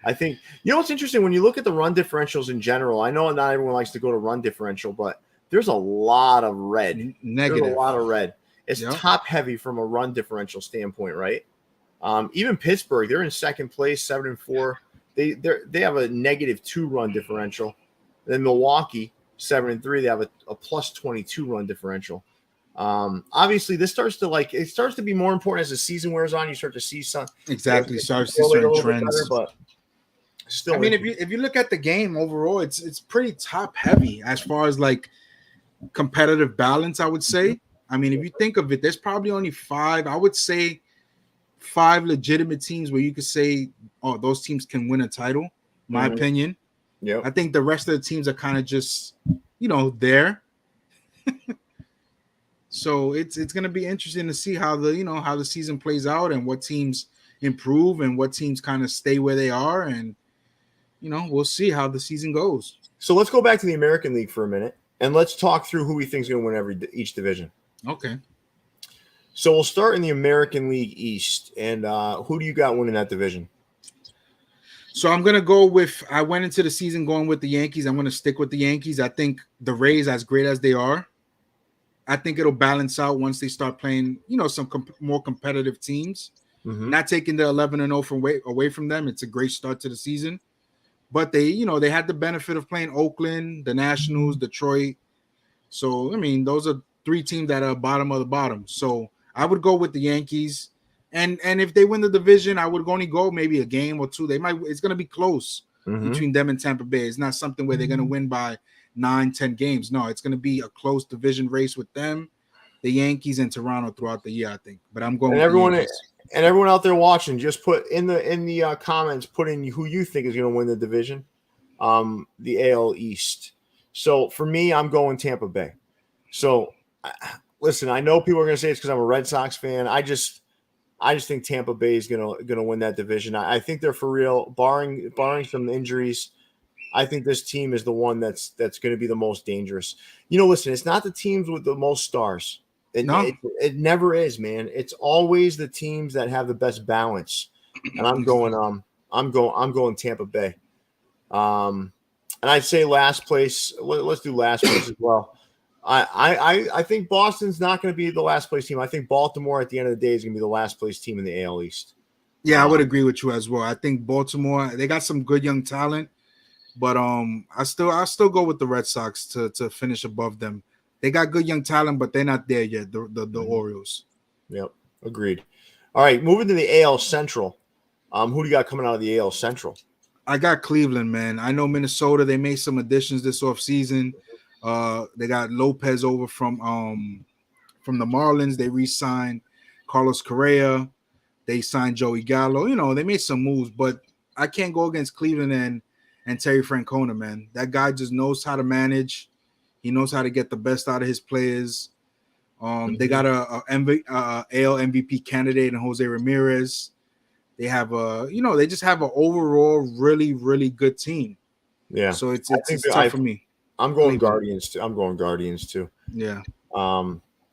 I think what's interesting when you look at the run differentials in general. I know not everyone likes to go to run differential, but there's a lot of red. Negative. There's a lot of red. It's top heavy from a run differential standpoint, right? Even Pittsburgh, they're in second place, 7-4. They have a -2 run differential. And then Milwaukee, 7-3, they have a +22 run differential. Obviously, this starts to be more important as the season wears on. You start to see some starts to see certain trends, better, but still. I mean, if you look at the game overall, it's pretty top heavy as far as like competitive balance. I would say. I mean, if you think of it, there's probably only 5. I would say 5 legitimate teams where you could say, oh, those teams can win a title. My opinion. Yeah, I think the rest of the teams are kind of just there. So it's going to be interesting to see how the season plays out and what teams improve and what teams kind of stay where they are, and we'll see how the season goes. So let's go back to the American League for a minute and let's talk through who we think is going to win each division. Okay. So we'll start in the American League East, and who do you got winning that division? So I'm going to go with – I went into the season going with the Yankees. I'm going to stick with the Yankees. I think the Rays, as great as they are, I think it'll balance out once they start playing, some more competitive teams. Mm-hmm. Not taking the 11-0 away from them. It's a great start to the season. But they had the benefit of playing Oakland, the Nationals, Detroit. So, I mean, those are 3 teams that are bottom of the bottom. So I would go with the Yankees. And if they win the division, I would only go maybe a game or 2. It's going to be close between them and Tampa Bay. It's not something where they're going to win by 9-10 games. No, it's going to be a close division race with them, the Yankees, and Toronto throughout the year, I think. But I'm going with the Yankees. And everyone out there watching, just put in the comments, put in who you think is going to win the division, the AL East. So for me, I'm going Tampa Bay. So listen, I know people are going to say it's because I'm a Red Sox fan. I just think Tampa Bay is going to win that division. I think they're for real, barring some injuries. I think this team is the one that's going to be the most dangerous. Listen, it's not the teams with the most stars. It never is, man. It's always the teams that have the best balance. And I'm going Tampa Bay. And I'd say last place. Let's do last place as well. I think Boston's not going to be the last place team. I think Baltimore at the end of the day is going to be the last place team in the AL East. Yeah, I would agree with you as well. I think Baltimore, they got some good young talent. But I still go with the Red Sox to finish above them. They got good young talent, but they're not there yet. The Orioles. Yep, agreed. All right, moving to the AL Central. Who do you got coming out of the AL Central? I got Cleveland, man. I know Minnesota. They made some additions this offseason. They got Lopez over from the Marlins. They re-signed Carlos Correa. They signed Joey Gallo. They made some moves, but I can't go against Cleveland and Terry Francona, man. That guy just knows how to manage. He knows how to get the best out of his players. They got a AL MVP candidate in Jose Ramirez. They have they just have an overall really, really good team. Yeah. So it's tough for me. I'm going Guardians too. Yeah.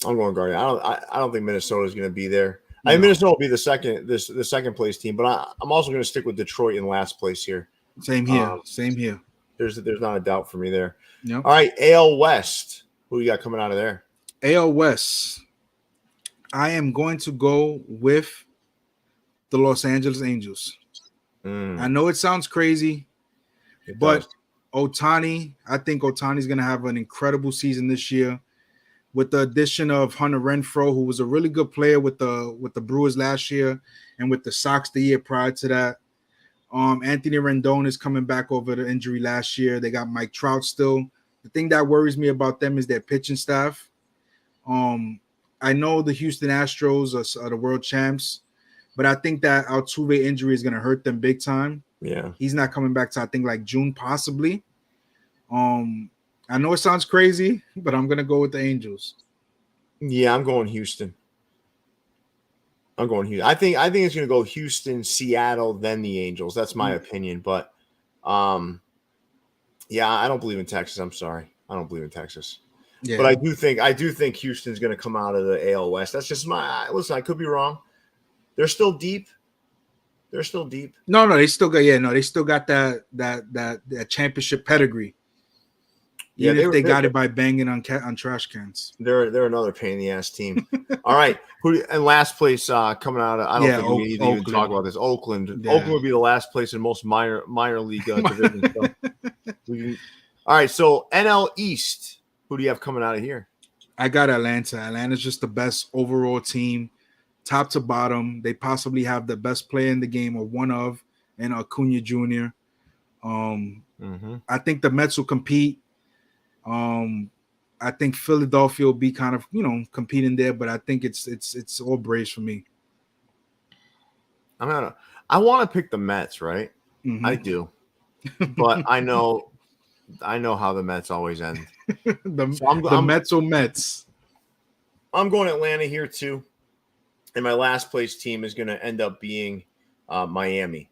I'm going Guardian. I don't think Minnesota's going to be there. No. I think Minnesota will be the second place team, but I'm also going to stick with Detroit in last place here. Same here. Same here. There's not a doubt for me there. Yep. All right, AL West. Who you got coming out of there? AL West. I am going to go with the Los Angeles Angels. I know it sounds crazy, but Ohtani, I think Ohtani's going to have an incredible season this year. With the addition of Hunter Renfroe, who was a really good player with the Brewers last year and with the Sox the year prior to that. Anthony Rendon is coming back over the injury last year. They got Mike Trout still. The thing that worries me about them is their pitching staff. I know the Houston Astros are the world champs, but I think that Altuve injury is going to hurt them big time. Yeah. He's not coming back to, I think, like June possibly. I know it sounds crazy, but I'm going to go with the Angels. Yeah, I'm going Houston. I think it's going to go Houston, Seattle, then the Angels. That's my opinion. But, yeah, I don't believe in Texas. I'm sorry. I don't believe in Texas. Yeah. But I do think Houston's going to come out of the AL West. That's just listen, I could be wrong. They're still deep. No, they still got that championship pedigree. Even if they got it by banging on trash cans. They're another pain in the ass team. All right. And last place coming out of, I don't think we need to even talk about this. Oakland. Yeah. Oakland would be the last place in most minor league divisions. All right. So NL East. Who do you have coming out of here? I got Atlanta. Atlanta's just the best overall team, top to bottom. They possibly have the best player in the game, or one of, and Acuna Jr. I think the Mets will compete. I think Philadelphia will be kind of, competing there, but I think it's all Braves for me. I want to pick the Mets, right? Mm-hmm. I do, but I know how the Mets always end. the Mets will Mets. I'm going Atlanta here too, and my last place team is going to end up being Miami.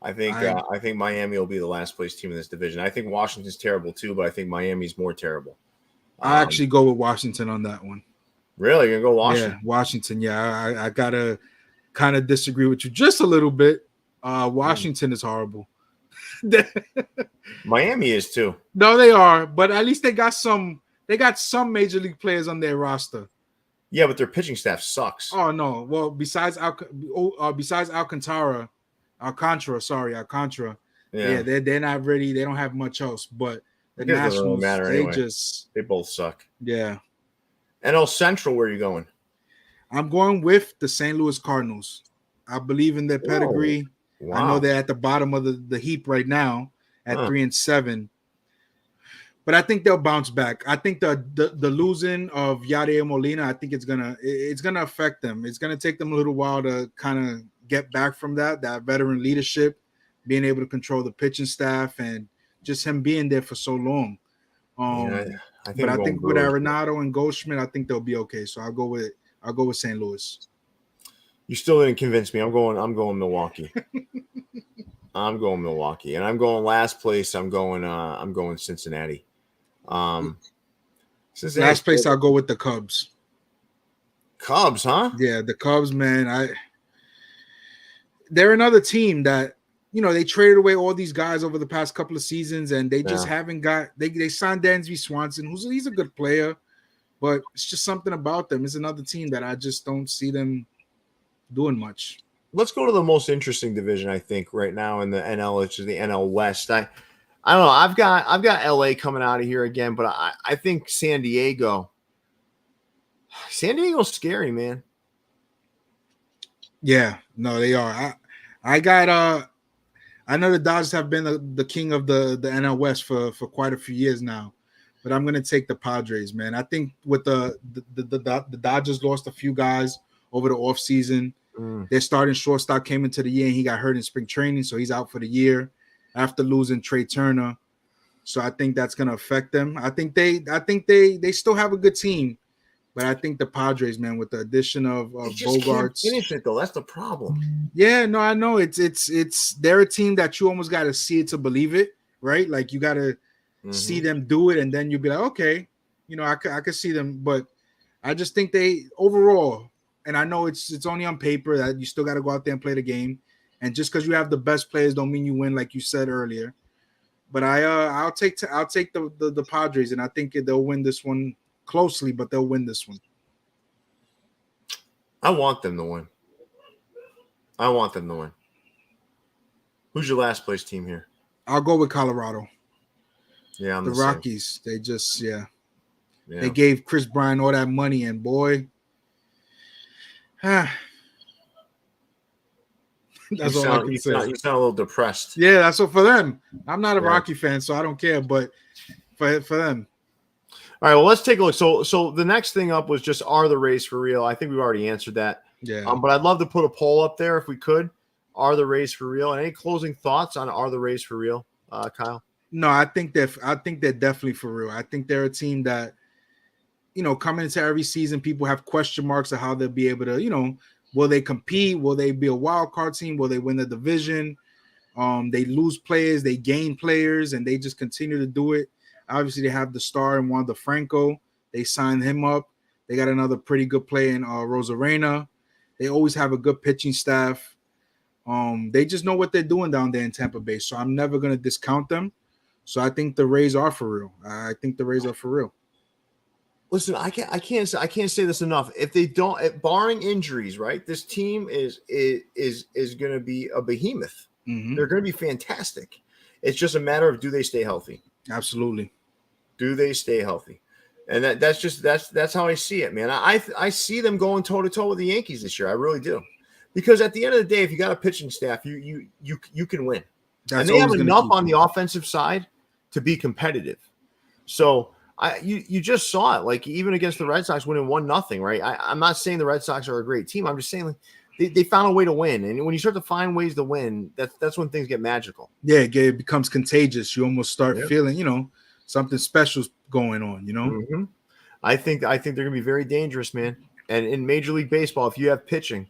I think Miami will be the last place team in this division. I think Washington's terrible too, but I think Miami's more terrible. I actually go with Washington on that one. Really? You're going to go Washington? Yeah, Washington. Yeah, I got to kind of disagree with you just a little bit. Washington is horrible. Miami is too. No, they are, but at least they got some major league players on their roster. Yeah, but their pitching staff sucks. Oh no. Well, besides Alcantara. Yeah, they're not ready. They don't have much else. But the Nationals, they both suck. Yeah. NL Central, where are you going? I'm going with the St. Louis Cardinals. I believe in their pedigree. Wow. I know they're at the bottom of the heap right now at 3-7. But I think they'll bounce back. I think the losing of Yadier Molina, I think it's gonna affect them. It's gonna take them a little while to kind of get back from that veteran leadership, being able to control the pitching staff, and just him being there for so long. I think with Arenado and Goldschmidt, I think they'll be okay. So I'll go with St. Louis. You still didn't convince me. I'm going Milwaukee. I'm going Milwaukee, and I'm going last place. I'm going Cincinnati. Last place, I'll go with the Cubs. Cubs, huh? Yeah, the Cubs, man. They're another team that, they traded away all these guys over the past couple of seasons, and they just haven't got. They signed Dansby Swanson, he's a good player, but it's just something about them. It's another team that I just don't see them doing much. Let's go to the most interesting division, I think, right now in the NL, which is the NL West. I don't know. I've got LA coming out of here again, but I think San Diego's scary, man. Yeah, no, they are. I know the Dodgers have been the king of the NL West for quite a few years now, but I'm going to take the Padres, man. I think with the Dodgers lost a few guys over the offseason. Their starting shortstop came into the year and he got hurt in spring training, so he's out for the year after losing Trey Turner. So I think that's going to affect them. I think they still have a good team, but I think the Padres, man, with the addition of Bogarts, finish it though. That's the problem. Yeah, no, I know it's they're a team that you almost got to see it to believe it, right? Like you got to see them do it, and then you'll be like, okay, I could see them. But I just think they overall, and I know it's only on paper that you still got to go out there and play the game. And just because you have the best players don't mean you win, like you said earlier. But I'll take the Padres, and I think they'll win this one closely, but they'll win this one. I want them to win. Who's your last place team here? I'll go with Colorado. Yeah, I'm the same. Rockies. They just they gave Chris Bryant all that money, and boy, that's all I can say. You sound a little depressed. Yeah, that's what for them. I'm not a Rocky fan, so I don't care. But for them. All right, well, let's take a look. So the next thing up was just, are the Rays for real? I think we've already answered that. Yeah. But I'd love to put a poll up there if we could. Are the Rays for real? And any closing thoughts on are the Rays for real, Kyle? No, I think they're definitely for real. I think they're a team that, coming into every season, people have question marks of how they'll be able to, will they compete? Will they be a wild card team? Will they win the division? They lose players, they gain players, and they just continue to do it. Obviously, they have the star in Wander Franco. They signed him up. They got another pretty good player in Rosarena. They always have a good pitching staff. They just know what they're doing down there in Tampa Bay. So I'm never going to discount them. So I think the Rays are for real. Listen, I can't say this enough. If they don't, barring injuries, right, this team is going to be a behemoth. Mm-hmm. They're going to be fantastic. It's just a matter of, do they stay healthy? Absolutely. Do they stay healthy? And that's how I see it, man. I see them going toe to toe with the Yankees this year. I really do, because at the end of the day, if you got a pitching staff, you can win. And they have enough on the offensive side to be competitive. So you just saw it, like even against the Red Sox winning 1-0, right? I'm not saying the Red Sox are a great team. I'm just saying, like, they found a way to win. And when you start to find ways to win, that's when things get magical. Yeah, it becomes contagious. You almost start feeling, something special's going on, Mm-hmm. I think they're going to be very dangerous, man. And in Major League Baseball, if you have pitching,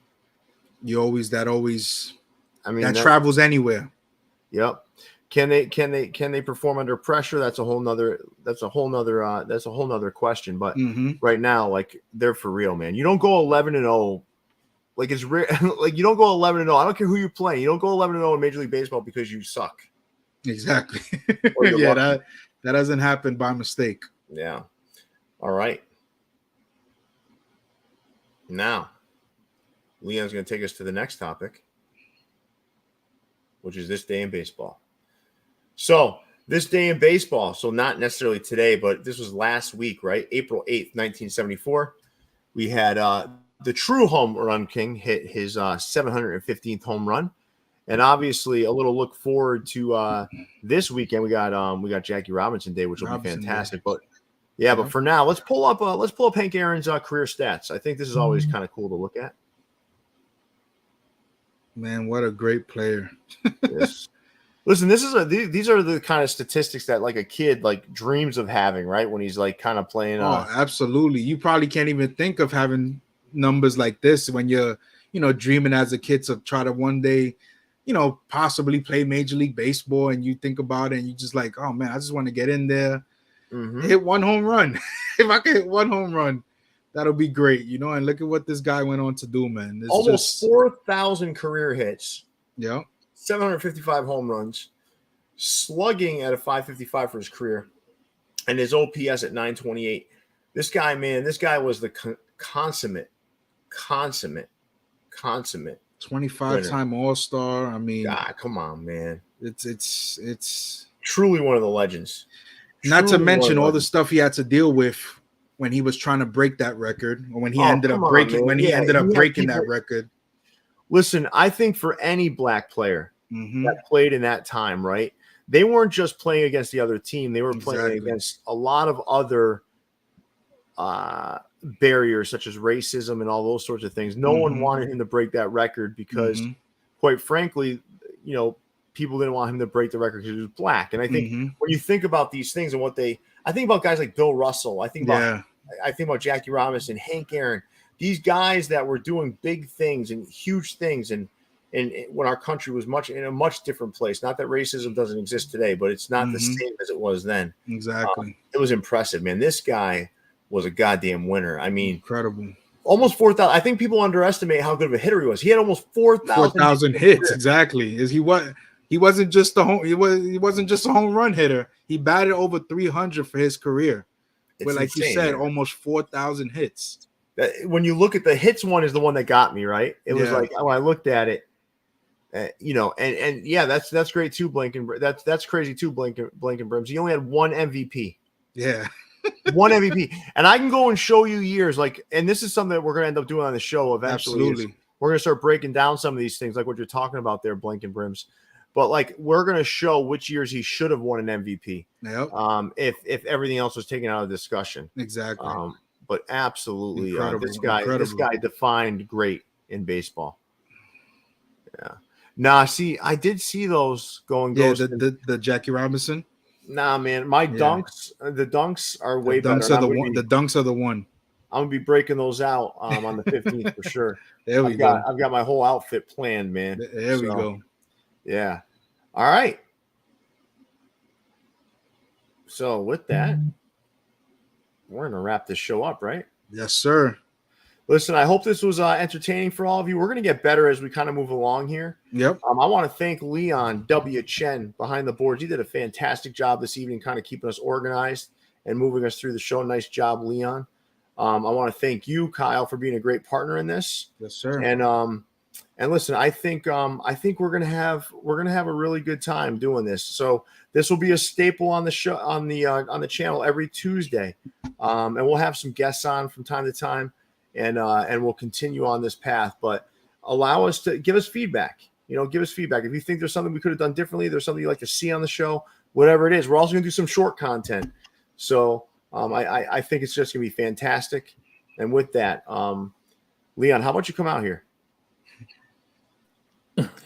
that travels anywhere. Yep. Can they perform under pressure? That's a whole nother question. But right now, like, they're for real, man. You don't go 11-0. Like, it's rare. Like, you don't go 11-0. I don't care who you play. You don't go 11-0 in Major League Baseball because you suck. Exactly. Yeah, that doesn't happen by mistake. Yeah. All right. Now, Leon's going to take us to the next topic, which is this day in baseball. So, this day in baseball, so not necessarily today, but this was last week, right? April 8th, 1974. We had the true home run king hit his 715th home run. And obviously a little look forward to this weekend. We got Jackie Robinson Day, which will be fantastic. But but for now, let's pull up Hank Aaron's career stats. I think this is always kind of cool to look at. Man, what a great player. Yes. Listen, these are the kind of statistics that like a kid like dreams of having, right? When he's like kind of playing. Absolutely. You probably can't even think of having numbers like this when you're, dreaming as a kid to try to one day, possibly play Major League Baseball, and you think about it and you just like, oh man, I just want to get in there, hit one home run. If I can hit one home run, that'll be great, and look at what this guy went on to do, man. It's almost 4,000 career hits. Yeah. 755 home runs, slugging at a 555 for his career, and his OPS at 928. This guy was the consummate 25-time All-Star. I mean, God, come on, man. It's truly one of the legends. Not to mention all the stuff he had to deal with when he was trying to break that record, or when he ended up breaking that record. Listen, I think for any black player that played in that time, right, they weren't just playing against the other team. They were playing against a lot of other barriers, such as racism and all those sorts of things. No one wanted him to break that record because, quite frankly, people didn't want him to break the record because he was black. And I think when you think about these things and I think about guys like Bill Russell. I think about Jackie Robinson, Hank Aaron. These guys that were doing big things and huge things, and when our country was in a much different place. Not that racism doesn't exist today, but it's not the same as it was then. Exactly. It was impressive, man. This guy was a goddamn winner. I mean, incredible. Almost 4,000. I think people underestimate how good of a hitter he was. He had almost 4,000 hits. Exactly. He wasn't just a home run hitter. He batted over 300 for his career. But like insane, you said, man. almost 4,000 hits. When you look at the hits one is the one that got me, right? It was like when I looked at it, and yeah, that's great too, Blinken. That's crazy too, Blinken Brims. He only had one MVP. Yeah. One MVP. And I can go and show you years, and this is something that we're going to end up doing on the show eventually. Absolutely. We're going to start breaking down some of these things, like what you're talking about there, Blinken Brims. But we're going to show which years he should have won an MVP. Yep. If everything else was taken out of discussion. Exactly. But absolutely, this incredible. guy defined great in baseball. Yeah. Nah, see, I did see those going. Yeah, the Jackie Robinson. Nah, man, my dunks, the dunks are way better. The dunks are the one. I'm gonna be breaking those out on the 15th for sure. There we go. I've got my whole outfit planned, man. There we go. Yeah. All right. So with that, we're gonna wrap this show up, right? Yes, sir. Listen, I hope this was entertaining for all of you. We're going to get better as we kind of move along here. Yep. I want to thank Leon W. Chen behind the boards. He did a fantastic job this evening, kind of keeping us organized and moving us through the show. Nice job, Leon. I want to thank you, Kyle, for being a great partner in this. Yes, sir. And listen, I think we're gonna have a really good time doing this. So this will be a staple on the show on the channel every Tuesday, and we'll have some guests on from time to time. And we'll continue on this path, but allow us to give us feedback. Give us feedback. If you think there's something we could have done differently, there's something you'd like to see on the show, whatever it is. We're also going to do some short content. So I think it's just going to be fantastic. And with that, Leon, how about you come out here?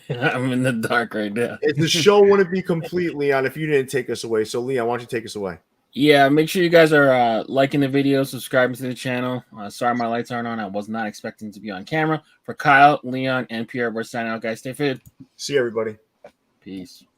I'm in the dark right now. The show wouldn't be complete, Leon, if you didn't take us away. So, Leon, why don't you take us away? Yeah, make sure you guys are liking the video, subscribing to the channel. Sorry my lights aren't on. I was not expecting to be on camera. For Kyle, Leon, and Pierre, we're signing out, guys. Stay fit. See you, everybody. Peace.